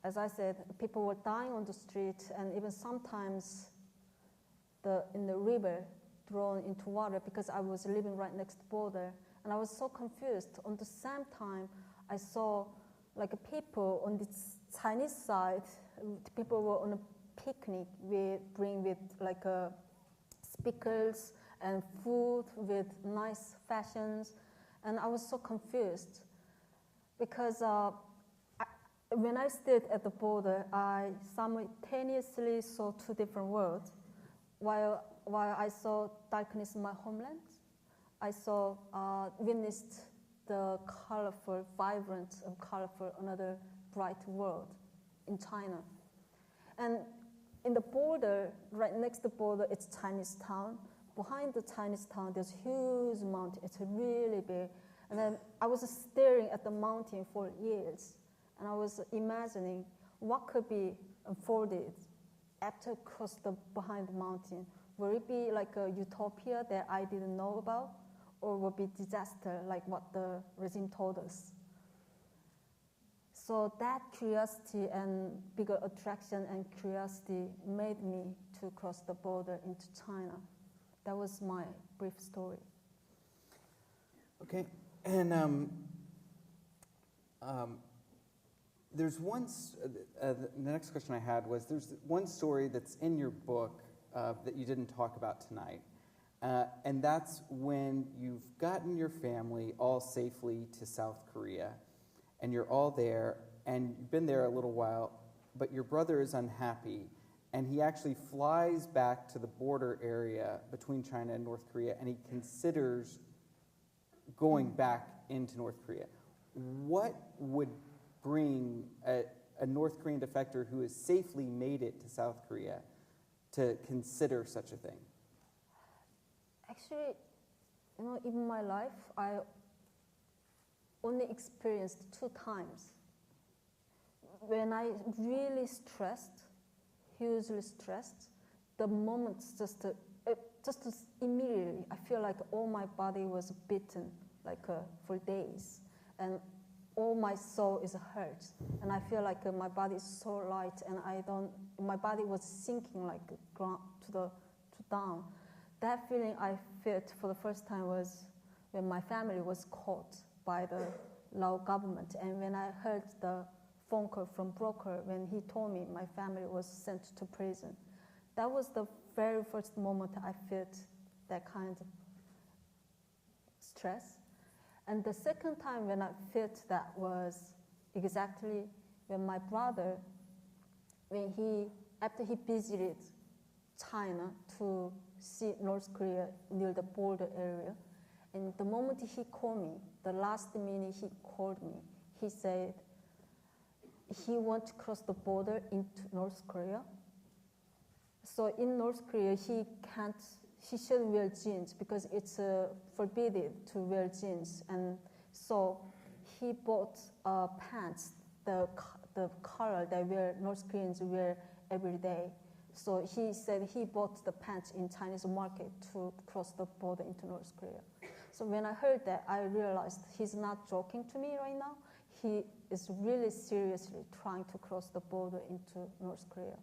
as I said, people were dying on the street, and even sometimes in the river, thrown into water, because I was living right next to the border, and I was so confused. On the same time, I saw like people on the Chinese side, people were on a picnic, bring with like speakers and food with nice fashions, and I was so confused because when I stood at the border, I simultaneously saw two different worlds. While I saw darkness in my homeland, I witnessed the colorful, vibrant and colorful, another bright world in China. And in the border, right next to the border, it's Chinese town. Behind the Chinese town, there's a huge mountain. It's really big. And then I was staring at the mountain for years, and I was imagining what could be unfolded after cross behind the mountain. Will it be like a utopia that I didn't know about, or will it be disaster like what the regime told us? So that curiosity and bigger attraction and curiosity made me to cross the border into China. That was my brief story. Okay, and there's one, the next question I had was, there's one story that's in your book that you didn't talk about tonight, and that's when you've gotten your family all safely to South Korea, and you're all there, and you've been there a little while, but your brother is unhappy, and he actually flies back to the border area between China and North Korea, and he considers going back into North Korea. What would bring a North Korean defector who has safely made it to South Korea to consider such a thing? Actually, in my life, I only experienced 2 times. When I really stressed, hugely stressed, the moment just immediately, I feel like all my body was beaten for days, and all my soul is hurt, and I feel like my body is so light, and my body was sinking like ground to down. That feeling I felt for the first time was when my family was caught by the Lao government, and when I heard the phone call from broker when he told me my family was sent to prison. That was the very first moment I felt that kind of stress. And the second time when I felt that was exactly when my brother, after he visited China to see North Korea near the border area, and the moment he called me, the last minute he called me, he said he wants to cross the border into North Korea. So in North Korea, he shouldn't wear jeans because it's forbidden to wear jeans. And so he bought pants, the color that North Koreans wear every day. So he said he bought the pants in Chinese market to cross the border into North Korea. So when I heard that, I realized he's not joking to me right now. He is really seriously trying to cross the border into North Korea.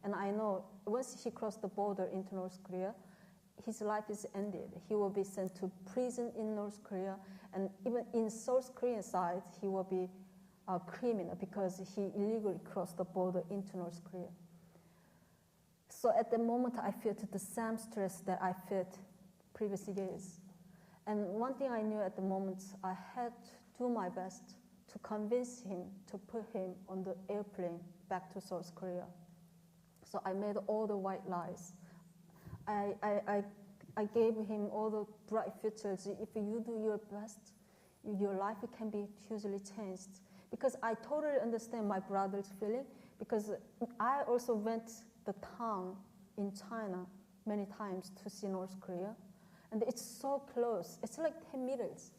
And I know once he crossed the border into North Korea, his life is ended. He will be sent to prison in North Korea, and even in South Korean side, he will be a criminal because he illegally crossed the border into North Korea. So at the moment, I felt the same stress that I felt previous years. And one thing I knew at the moment, I had to do my best to convince him to put him on the airplane back to South Korea. So I made all the white lies. I gave him all the bright futures. If you do your best, your life can be hugely changed. Because I totally understand my brother's feeling, because I also went the town in China many times to see North Korea. And it's so close. It's like 10 meters.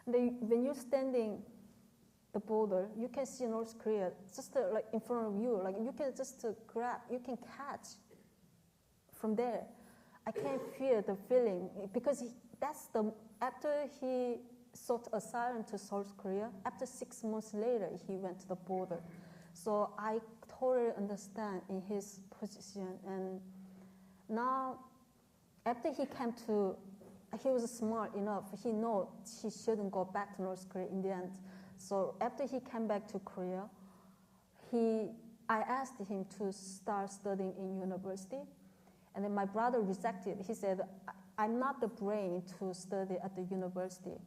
And when you're standing the border, you can see North Korea just like in front of you. Like you can just grab, you can catch from there. I can feel the feeling because after he sought asylum to South Korea, after 6 months later, he went to the border. So I totally understand in his position. And now, after he was smart enough, he knew he shouldn't go back to North Korea in the end. So after he came back to Korea, I asked him to start studying in university. And then my brother rejected. He said, I'm not the brain to study at the university.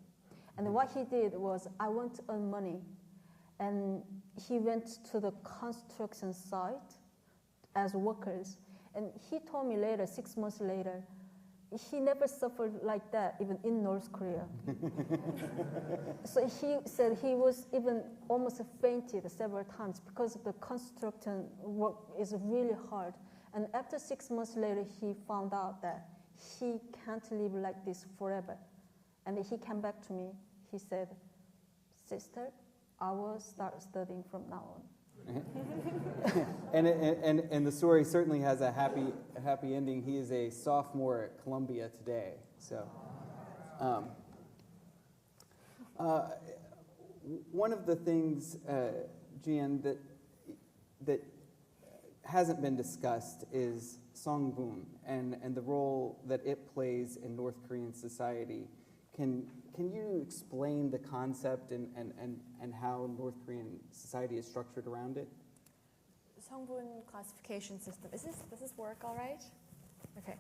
And what he did was, I want to earn money. And he went to the construction site as workers. And he told me later, 6 months later, he never suffered like that, even in North Korea. So he said he was even almost fainted several times because the construction work is really hard. And after 6 months later, he found out that he can't live like this forever. And he came back to me. He said, sister, I will start studying from now on. and the story certainly has a happy ending. He is a sophomore at Columbia today. So, one of the things, Jieun, that hasn't been discussed is Songbun and the role that it plays in North Korean society. Can you explain the concept and how North Korean society is structured around it? Songbun classification system. Does this work all right? Okay.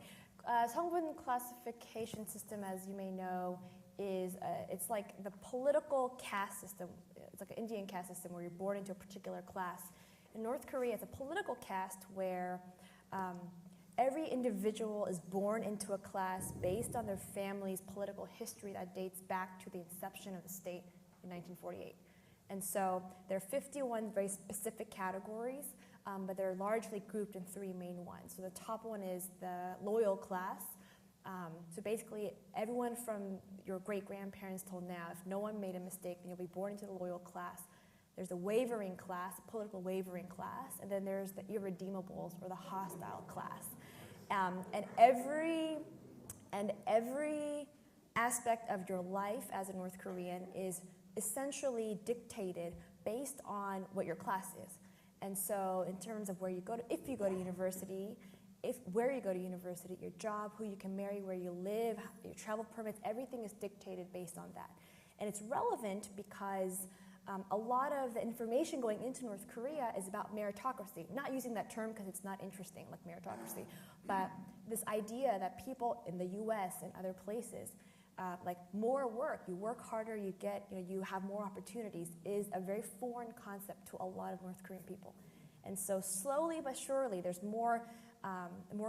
Songbun classification system, as you may know, is it's like the political caste system. It's like an Indian caste system where you're born into a particular class. In North Korea, it's a political caste where every individual is born into a class based on their family's political history that dates back to the inception of the state in 1948. And so there are 51 very specific categories, but they're largely grouped in 3 main ones. So the top one is the loyal class. So basically, everyone from your great-grandparents till now, if no one made a mistake, then you'll be born into the loyal class. There's a wavering class, a political wavering class, and then there's the irredeemables or the hostile class. And every aspect of your life as a North Korean is essentially dictated based on what your class is. And so in terms of where you go to, if you go to university, where you go to university, your job, who you can marry, where you live, your travel permits, everything is dictated based on that. And it's relevant because a lot of the information going into North Korea is about meritocracy. Not using that term because it's not interesting, like meritocracy, but this idea that people in the U.S. and other places, like more work, you work harder, you have more opportunities, is a very foreign concept to a lot of North Korean people. And so slowly but surely, there's more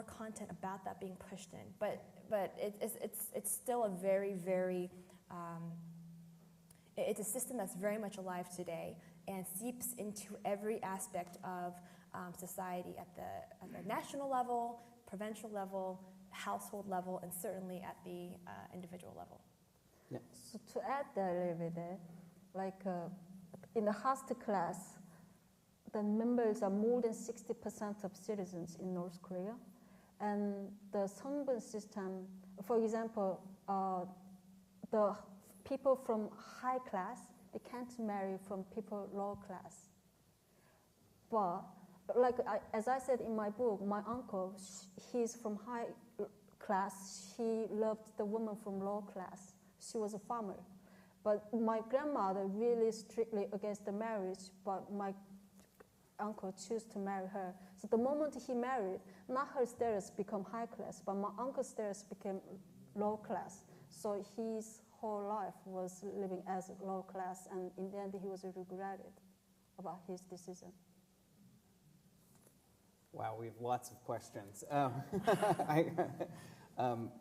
content about that being pushed in. But it's still a very, very it's a system that's very much alive today and seeps into every aspect of society at the national level, provincial level, household level, and certainly at the individual level. Yeah. So to add that a little bit, like in the host class, the members are more than 60% of citizens in North Korea. And the songbun system, for example, the people from high class, they can't marry from people low class. But like as I said in my book, my uncle, he's from high class. He loved the woman from low class. She was a farmer. But my grandmother really strictly against the marriage, but my uncle chose to marry her. So the moment he married, not her status became high class, but my uncle's status became low class. So his whole life was living as low class, and in the end he was regretted about his decision. Wow, we have lots of questions.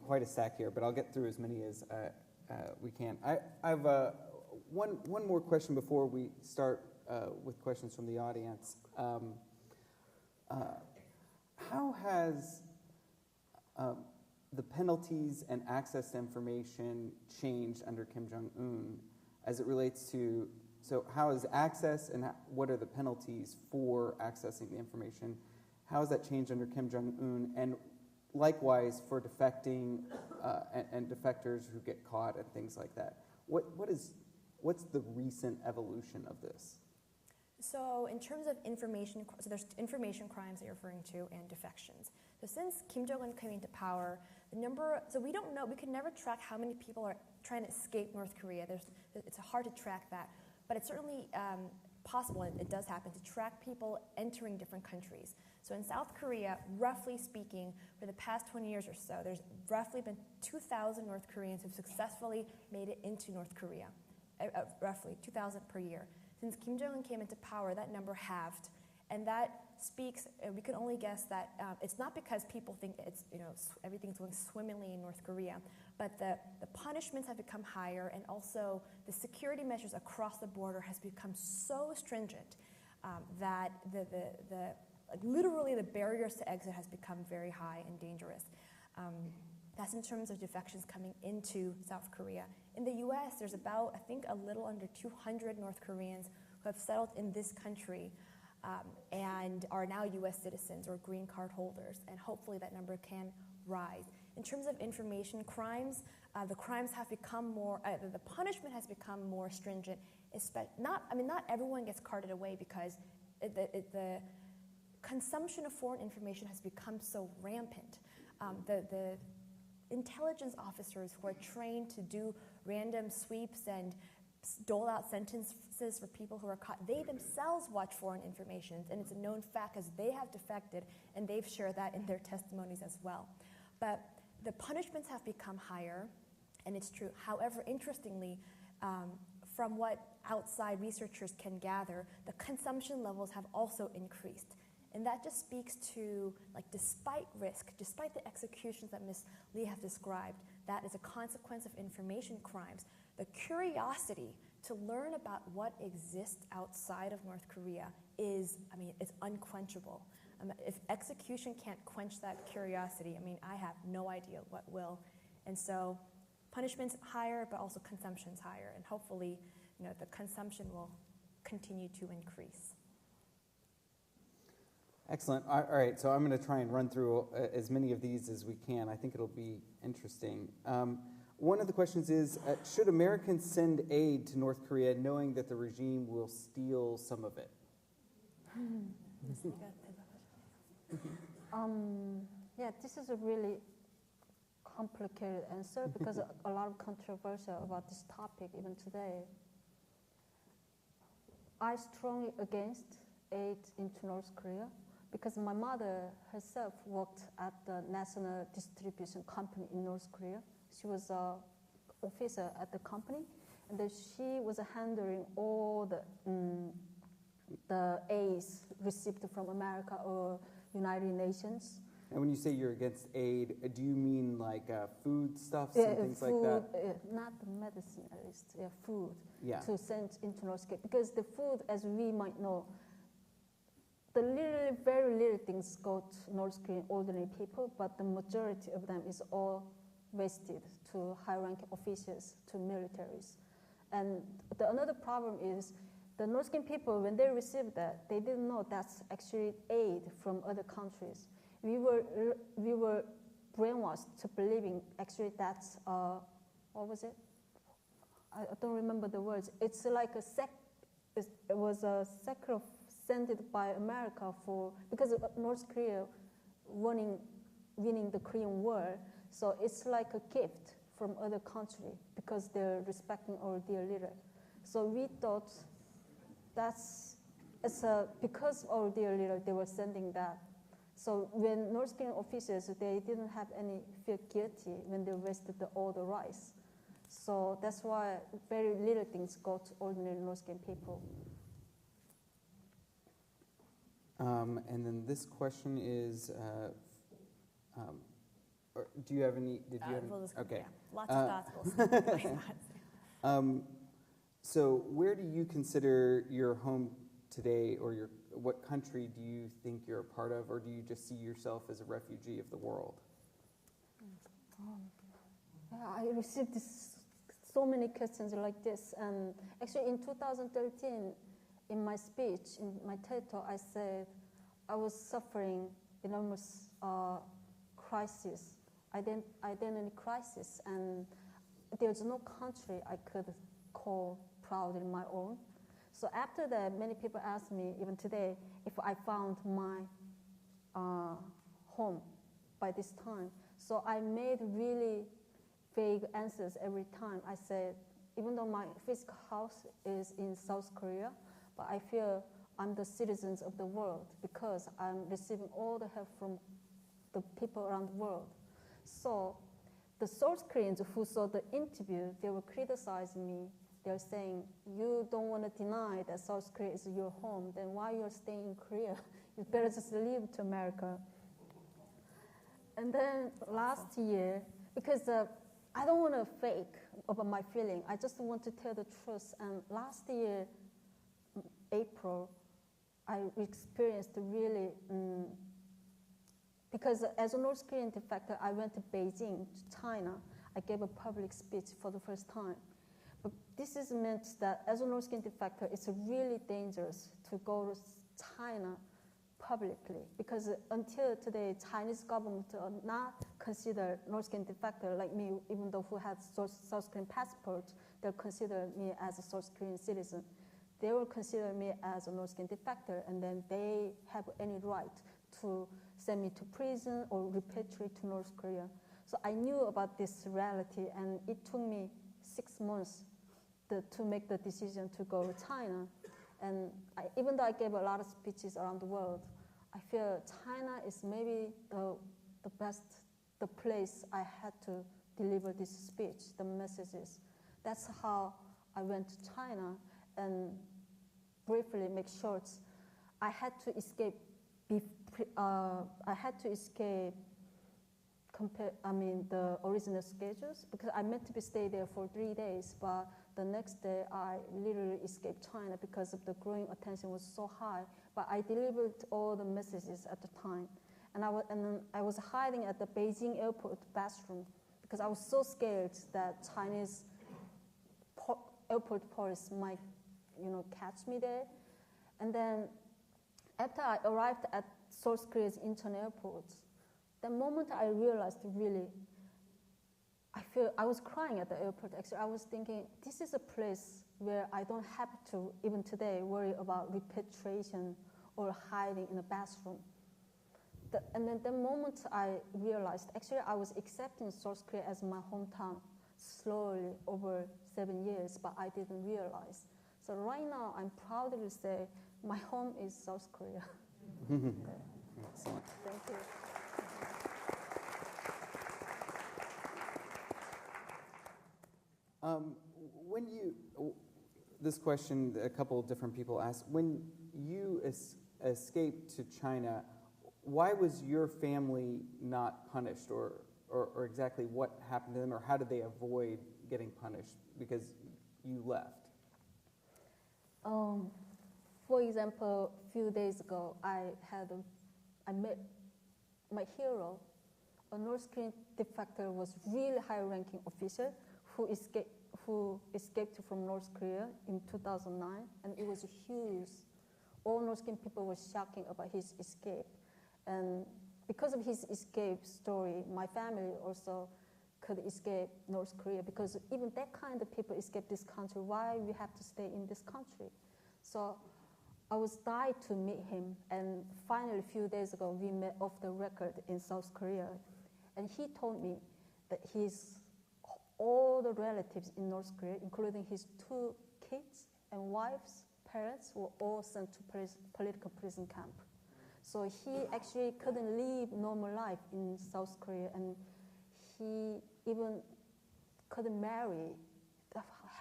Quite a stack here, but I'll get through as many as we can. I have one more question before we start with questions from the audience. How has the penalties and access to information changed under Kim Jong-un as it relates to, so how is access and what are the penalties for accessing the information? How has that changed under Kim Jong-un? And likewise for defecting and defectors who get caught and things like that. What's the recent evolution of this? So in terms of information, so there's information crimes that you're referring to and defections. So since Kim Jong-un came into power, the number, so we don't know, we can never track how many people are trying to escape North Korea. It's hard to track that, but it's certainly possible, and it does happen, to track people entering different countries. So in South Korea, roughly speaking, for the past 20 years or so, there's roughly been 2,000 North Koreans who've successfully made it into North Korea, roughly 2,000 per year. Since Kim Jong-un came into power, that number halved, and that speaks. We can only guess that it's not because people think it's everything's going swimmingly in North Korea, but the punishments have become higher, and also the security measures across the border has become so stringent that literally the barriers to exit has become very high and dangerous. That's in terms of defections coming into South Korea. In the U.S., there's about, I think, a little under 200 North Koreans who have settled in this country and are now U.S. citizens or green card holders, and hopefully that number can rise. In terms of information crimes, the crimes have become more, the punishment has become more stringent. Not everyone gets carted away because the consumption of foreign information has become so rampant. The intelligence officers who are trained to do random sweeps and dole out sentences for people who are caught, they themselves watch foreign information, and it's a known fact because they have defected and they've shared that in their testimonies as well. But the punishments have become higher, and it's true. However, interestingly, from what outside researchers can gather, the consumption levels have also increased. And that just speaks to, despite risk, despite the executions that Ms. Lee have described, that is a consequence of information crimes. The curiosity to learn about what exists outside of North Korea is unquenchable. If execution can't quench that curiosity, I have no idea what will. And so punishment's higher, but also consumption's higher. And hopefully, the consumption will continue to increase. Excellent. All right, so I'm going to try and run through as many of these as we can. I think it'll be interesting. One of the questions is, should Americans send aid to North Korea knowing that the regime will steal some of it? Yeah, this is a really complicated answer because a lot of controversy about this topic even today. I strongly against aid into North Korea because my mother herself worked at the national distribution company in North Korea. She was an officer at the company, and then she was handling all the aids received from America or United Nations. And when you say you're against aid, do you mean like foodstuffs and things food, like that? Not the medicine, at least. Food to send into North Korea. Because the food, as we might know, the very little things go to North Korean ordinary people, but the majority of them is all wasted to high-ranking officials, to militaries. And another problem is the North Korean people, when they received that, they didn't know that's actually aid from other countries. We were brainwashed to believing actually that's, what was it? I don't remember the words. It's like it was a sacrifice sent by America because of North Korea winning the Korean War. So it's like a gift from other country because they're respecting our dear leader. So we thought because of our dear leader, they were sending that. So when North Korean officers, they didn't have any feel guilty when they wasted all the rice. So that's why very little things go to ordinary North Korean people. And then this question is, do you have any? Okay. Yeah, lots of thoughts. We'll see. So where do you consider your home today, or what country do you think you're a part of, or do you just see yourself as a refugee of the world? I received so many questions like this, and actually in 2013, in my speech, in my TED Talk, I said I was suffering enormous crisis, identity crisis, and there's no country I could call proud in my own. So after that, many people ask me, even today, if I found my home by this time. So I made really vague answers every time. I said, even though my physical house is in South Korea, but I feel I'm the citizens of the world because I'm receiving all the help from the people around the world. So the South Koreans who saw the interview, they were criticizing me. They're saying, you don't want to deny that South Korea is your home, then why you're staying in Korea? You better just leave to America. And then last year, because I don't want to fake about my feeling, I just want to tell the truth. And last year, April, I experienced really, because as a North Korean defector, I went to Beijing, to China. I gave a public speech for the first time. But this is meant that as a North Korean defector, it's really dangerous to go to China publicly, because until today, Chinese government not consider North Korean defector like me, even though who had South Korean passport, they'll consider me as a South Korean citizen. They will consider me as a North Korean defector, and then they have any right to send me to prison or repatriate to North Korea. So I knew about this reality, and it took me 6 months to make the decision to go to China. And even though I gave a lot of speeches around the world, I feel China is maybe the place I had to deliver this speech, the messages. That's how I went to China. And briefly make short, I had to escape. The original schedules, because I meant to be stay there for 3 days, but the next day I literally escaped China because of the growing attention was so high. But I delivered all the messages at the time, and I was hiding at the Beijing airport bathroom because I was so scared that Chinese airport police might, catch me there. And then after I arrived at South Korea's Incheon airport, the moment I realized really, I was crying at the airport. Actually, I was thinking, this is a place where I don't have to, even today, worry about repatriation or hiding in a bathroom. And then the moment I realized, actually, I was accepting South Korea as my hometown slowly over 7 years, but I didn't realize. So right now, I'm proud to say my home is South Korea. Excellent. Thank you. This question, a couple of different people asked, when you escaped to China, why was your family not punished, or exactly what happened to them, or how did they avoid getting punished because you left? For example, a few days ago, I met my hero. A North Korean defector was really high-ranking officer who who escaped from North Korea in 2009, and it was huge. All North Korean people were shocking about his escape. And because of his escape story, my family also could escape North Korea, because even that kind of people escape this country, why we have to stay in this country? So I was dying to meet him, and finally a few days ago we met off the record in South Korea, and he told me that all the relatives in North Korea, including his 2 kids and wives, parents, were all sent to political prison camp. So he actually couldn't live normal life in South Korea, and he even couldn't marry,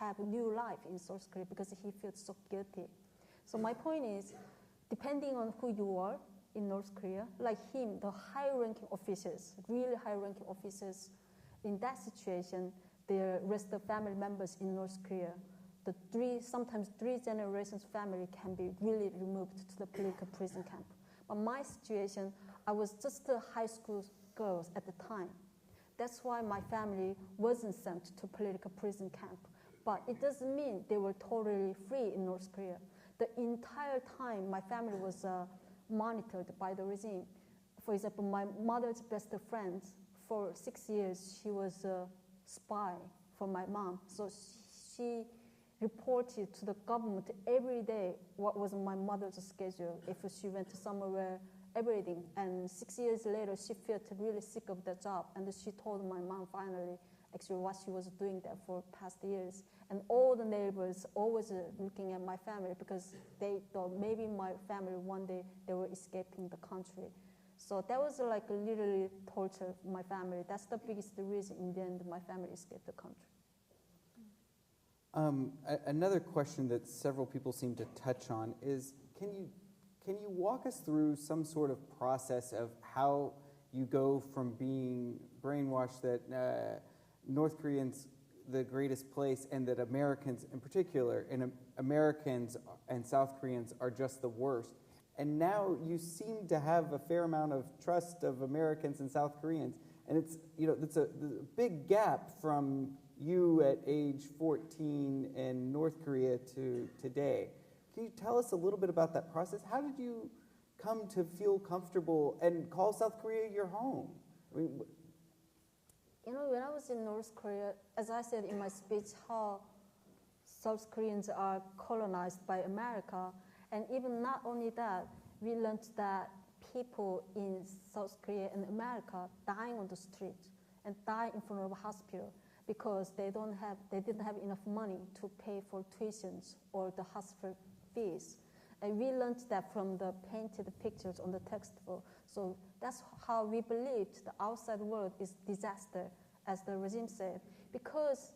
have a new life in South Korea, because he felt so guilty. So my point is, depending on who you are in North Korea, like him, the high-ranking officers, really high-ranking officers, in that situation, their rest of family members in North Korea, sometimes 3 generations family can be really removed to the political prison camp. But my situation, I was just a high school girl at the time. That's why my family wasn't sent to political prison camp. But it doesn't mean they were totally free in North Korea. The entire time, my family was monitored by the regime. For example, my mother's best friend, for 6 years, she was a spy for my mom. So she reported to the government every day what was my mother's schedule, if she went somewhere, everything. And 6 years later, she felt really sick of the job, and she told my mom finally actually what she was doing there for past years. And all the neighbors always looking at my family, because they thought maybe my family one day they were escaping the country. So that was like literally torture my family. That's the biggest reason in the end my family escaped the country. Another question that several people seem to touch on is, can you walk us through some sort of process of how you go from being brainwashed that North Koreans the greatest place, and that Americans in particular, and Americans and South Koreans are just the worst, and now you seem to have a fair amount of trust of Americans and South Koreans, and it's a big gap from you at age 14 in North Korea to today. Can you tell us a little bit about that process? How did you come to feel comfortable and call South Korea your home? I mean, when I was in North Korea, as I said in my speech, how South Koreans are colonized by America, and even not only that, we learned that people in South Korea and America dying on the street and dying in front of a hospital because they didn't have enough money to pay for tuitions or the hospital fees. And we learned that from the painted pictures on the textbook. So that's how we believed the outside world is disaster, as the regime said. Because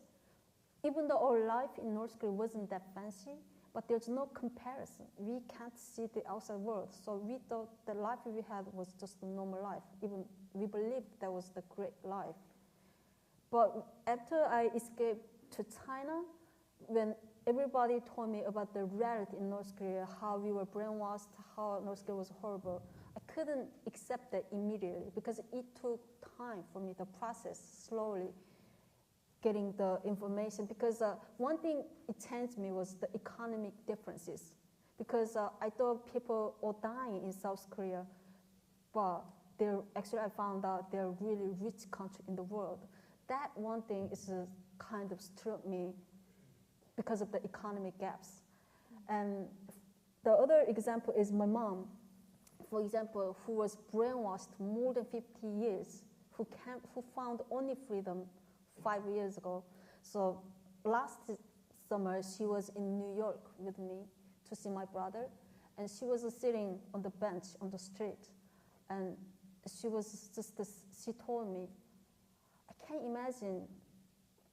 even though our life in North Korea wasn't that fancy, but there's no comparison. We can't see the outside world. So we thought the life we had was just a normal life. Even we believed that was the great life. But after I escaped to China, when everybody told me about the reality in North Korea, how we were brainwashed, how North Korea was horrible, I couldn't accept that immediately because it took time for me to process slowly getting the information. Because one thing it changed me was the economic differences. Because I thought people were dying in South Korea, but actually I found out they're a really rich country in the world. That one thing is kind of struck me because of the economic gaps. And the other example is my mom, for example, who was brainwashed more than 50 years, who found only freedom 5 years ago. So last summer, she was in New York with me to see my brother, and she was sitting on the bench on the street, and she told me, I can't imagine.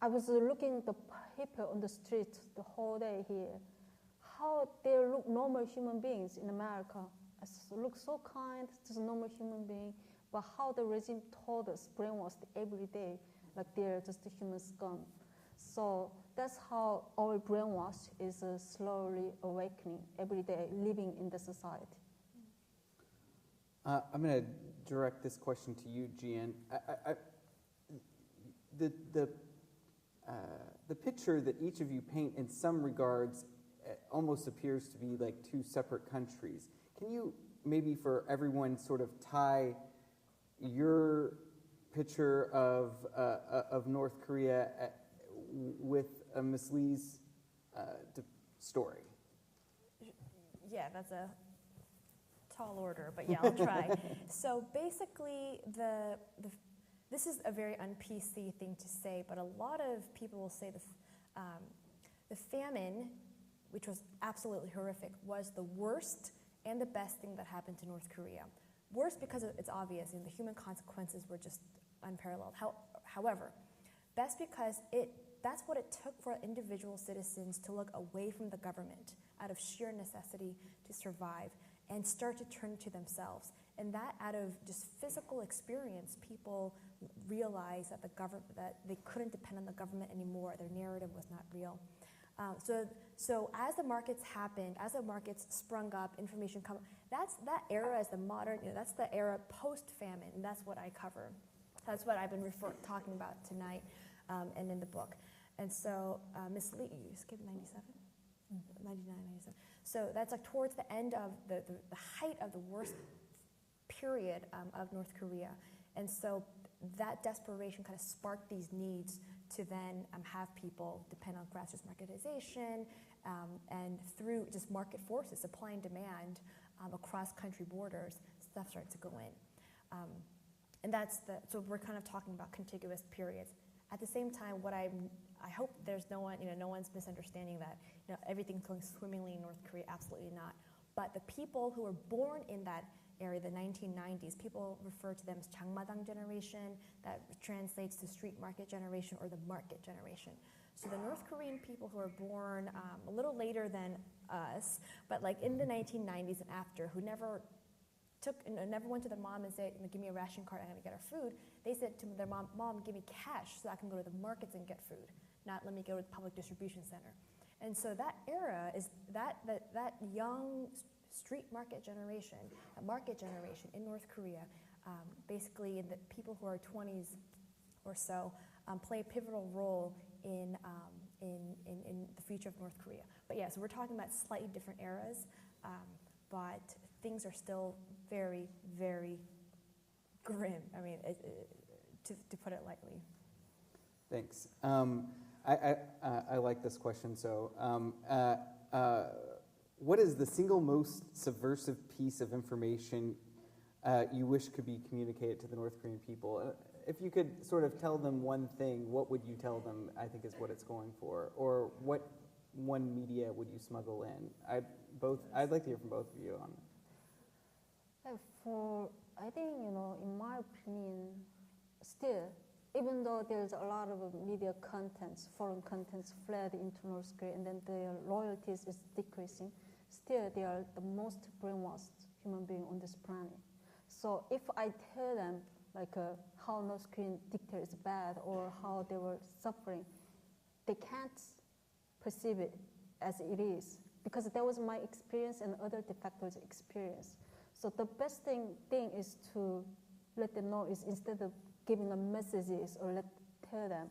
I was looking at the people on the street the whole day here, how they look normal human beings in America. Look so kind, just a normal human being, but how the regime told us, brainwashed every day, like they're just a human scum. So that's how our brainwash is slowly awakening every day, living in the society. I'm going to direct this question to you, Jieun. the picture that each of you paint in some regards almost appears to be like two separate countries. Can you maybe for everyone sort of tie your picture of North Korea with Ms. Lee's story? Yeah, that's a tall order, but yeah, I'll try. So basically, this is a very un-PC thing to say, but a lot of people will say the famine, which was absolutely horrific, was the worst and the best thing that happened to North Korea. Worst because it's obvious, and the human consequences were just unparalleled. However, best because that's what it took for individual citizens to look away from the government out of sheer necessity to survive and start to turn to themselves. And that out of just physical experience, people realized that that they couldn't depend on the government anymore. Their narrative was not real. So as the markets happened, as the markets sprung up, information come, that era is the modern, that's the era post-famine, and that's what I cover. That's what I've been talking about tonight and in the book. And so Ms. Lee, you skipped 97? 99, 97. So that's like towards the end of the height of the worst period of North Korea. And so that desperation kind of sparked these needs to then have people depend on grassroots marketization and through just market forces, supply and demand across country borders, stuff started to go in. And so we're kind of talking about contiguous periods. At the same time, I hope there's no one's misunderstanding that everything's going swimmingly in North Korea. Absolutely not. But the people who were born in that area, the 1990s, people refer to them as 장마당 generation. That translates to street market generation or the market generation. So the North Korean people who were born a little later than us, but like in the 1990s and after, who never went to their mom and said, give me a ration card, I'm going to get our food. They said to their mom, give me cash so I can go to the markets and get food, not let me go to the public distribution center. And so that era is that young street market generation, a market generation in North Korea, basically the people who are 20s or so play a pivotal role in the future of North Korea. But yeah, so we're talking about slightly different eras, but things are still very, very grim. I mean, to put it lightly. Thanks. I like this question. So, what is the single most subversive piece of information you wish could be communicated to the North Korean people? If you could sort of tell them one thing, what would you tell them, I think is what it's going for? Or what one media would you smuggle in? I'd like to hear from both of you on it. I think, in my opinion, still, even though there's a lot of media contents, foreign contents fled into North Korea, and then their loyalties is decreasing, still they are the most brainwashed human being on this planet. So if I tell them how North Korean dictator is bad or how they were suffering, they can't perceive it as it is, because that was my experience and other defectors' experience. So the best thing is to let them know is instead of giving them messages or tell them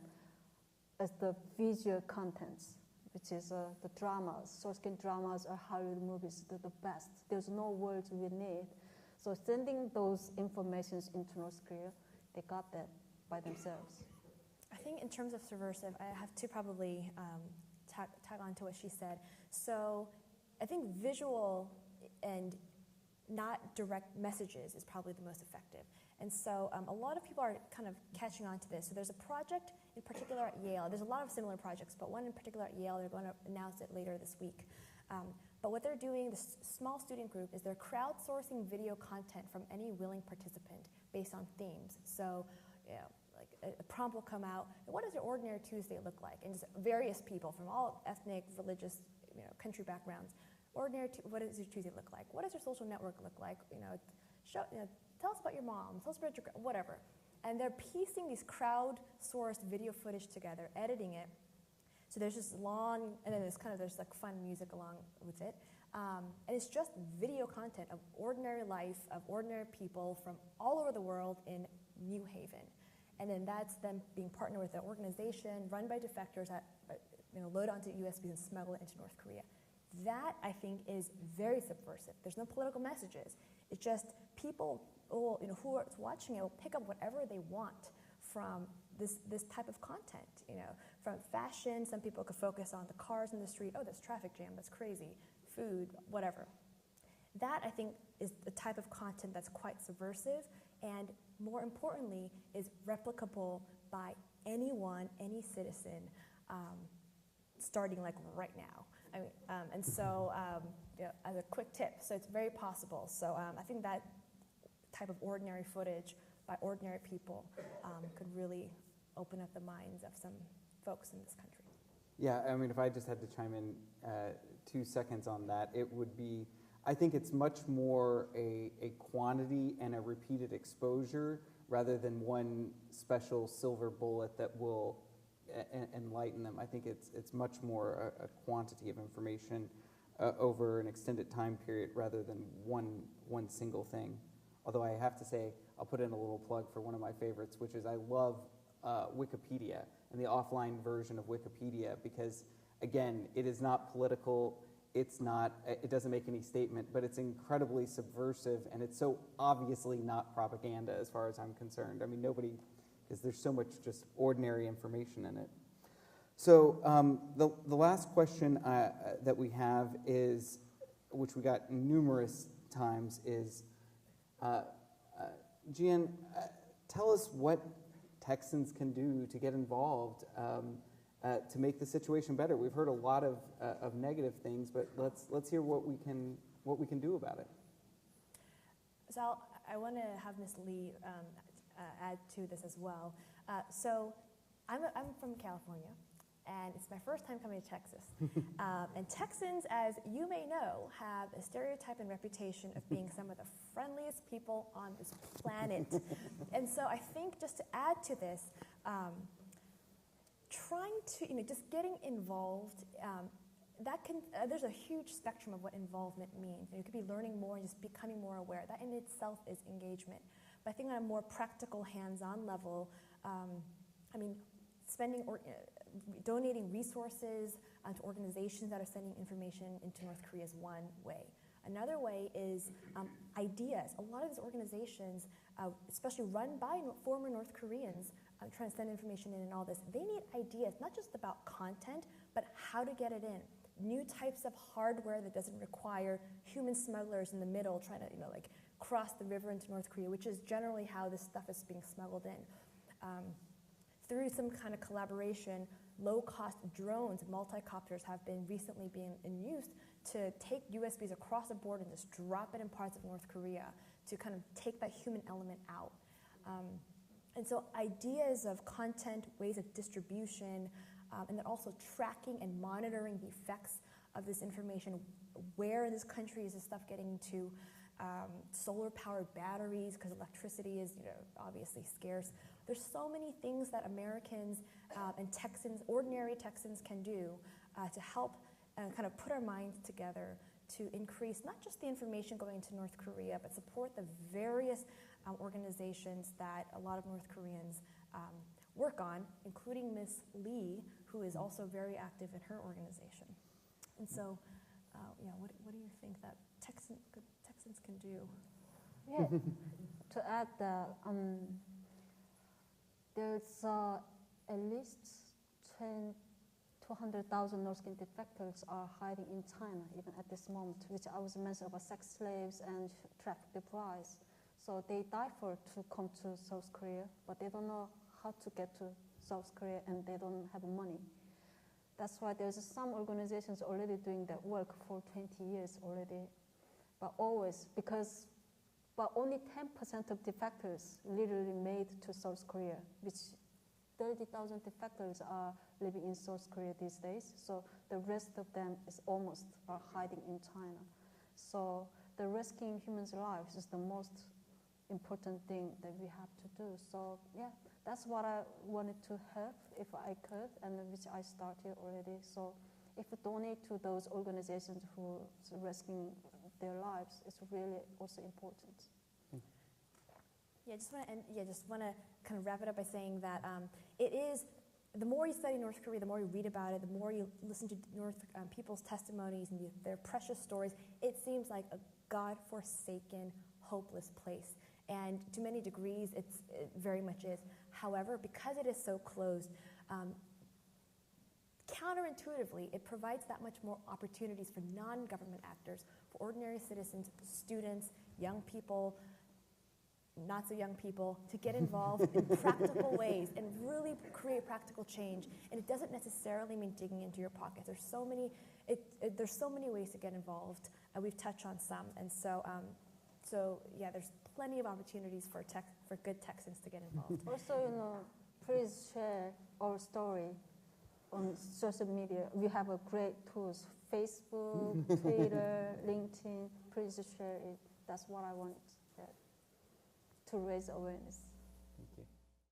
as the visual contents, which is the dramas, source-skin dramas or Hollywood movies, the best. There's no words we need. So sending those informations into North Korea, they got that by themselves. I think in terms of subversive, I have to probably tag on to what she said. So I think visual and not direct messages is probably the most effective. And so a lot of people are kind of catching on to this. So there's a project in particular at Yale. There's a lot of similar projects, but one in particular at Yale, they're going to announce it later this week. But what they're doing, this small student group, is they're crowdsourcing video content from any willing participant based on themes. So like a prompt will come out, what does your ordinary Tuesday look like? And just various people from all ethnic, religious, country backgrounds. What does your Tuesday look like? What does your social network look like? Tell us about your mom. Tell us about your whatever. And they're piecing these crowd-sourced video footage together, editing it. So there's this long, and then there's like fun music along with it. And it's just video content of ordinary life, of ordinary people from all over the world in New Haven. and then that's them being partnered with an organization run by defectors that load onto USBs and smuggle it into North Korea. That, I think, is very subversive. There's no political messages. It's just people who are watching it will pick up whatever they want from this type of content. From fashion, some people could focus on the cars in the street. Oh, there's traffic jam. That's crazy. Food, whatever. That, I think, is the type of content that's quite subversive and, more importantly, is replicable by anyone, any citizen, starting like right now. And so, as a quick tip, so it's very possible. So I think that type of ordinary footage by ordinary people could really open up the minds of some folks in this country. Yeah, I mean, if I just had to chime in 2 seconds on that, it would be, I think it's much more a quantity and a repeated exposure rather than one special silver bullet that will enlighten them. I think it's much more a quantity of information over an extended time period rather than one single thing. Although I have to say, I'll put in a little plug for one of my favorites, which is I love Wikipedia and the offline version of Wikipedia because, again, it is not political. It doesn't make any statement, but it's incredibly subversive, and it's so obviously not propaganda as far as I'm concerned. I mean, because there's so much just ordinary information in it. So the last question that we have is, which we got numerous times, is, Jieun, tell us what Texans can do to get involved to make the situation better. We've heard a lot of negative things, but let's hear what we can do about it. So I want to have Ms. Lee add to this as well. So I'm from California, and it's my first time coming to Texas. And Texans, as you may know, have a stereotype and reputation of being some of the friendliest people on this planet. And so I think just to add to this, trying to, just getting involved, that can, there's a huge spectrum of what involvement means. You could be learning more and just becoming more aware. That in itself is engagement. But I think on a more practical, hands-on level, spending or donating resources to organizations that are sending information into North Korea is one way. Another way is ideas. A lot of these organizations, especially run by former North Koreans, trying to send information in and all this, they need ideas, not just about content, but how to get it in. New types of hardware that doesn't require human smugglers in the middle trying to, cross the river into North Korea, which is generally how this stuff is being smuggled in. Through some kind of collaboration, low-cost drones, multi-copters have been recently being in use to take USBs across the border and just drop it in parts of North Korea to kind of take that human element out. And so ideas of content, ways of distribution, and then also tracking and monitoring the effects of this information. Where in this country is this stuff getting to? Solar-powered batteries, because electricity is obviously scarce. There's so many things that Americans and Texans, ordinary Texans, can do to help kind of put our minds together to increase not just the information going to North Korea, but support the various organizations that a lot of North Koreans work on, including Ms. Lee, who is also very active in her organization. And so, what do you think that Texans can do? Yeah, to add that, there's at least 200,000 North Korean defectors are hiding in China, even at this moment, which I was mentioning about sex slaves and trafficked brides. So they die to come to South Korea, but they don't know how to get to South Korea, and they don't have money. That's why there's some organizations already doing that work for 20 years already, but only 10% of defectors literally made to South Korea, which 30,000 defectors are living in South Korea these days. So the rest of them are hiding in China. So the rescuing humans' lives is the most important thing that we have to do. So yeah, that's what I wanted to help if I could, and which I started already. So if you donate to those organizations who are rescuing their lives, it's really also important. Yeah, just want to kind of wrap it up by saying that it is, the more you study North Korea, the more you read about it, the more you listen to people's testimonies and their precious stories, it seems like a God-forsaken, hopeless place. And to many degrees, it very much is. However, because it is so closed, counterintuitively, it provides that much more opportunities for non-government actors, for ordinary citizens, students, young people, not so young people, to get involved in practical ways and really create practical change. And it doesn't necessarily mean digging into your pockets. There's so many ways to get involved. We've touched on some, and so yeah, there's plenty of opportunities for good Texans to get involved. Also, please share our story on social media. We have a great tools: Facebook, Twitter, LinkedIn. Please share it. That's what I want to raise awareness.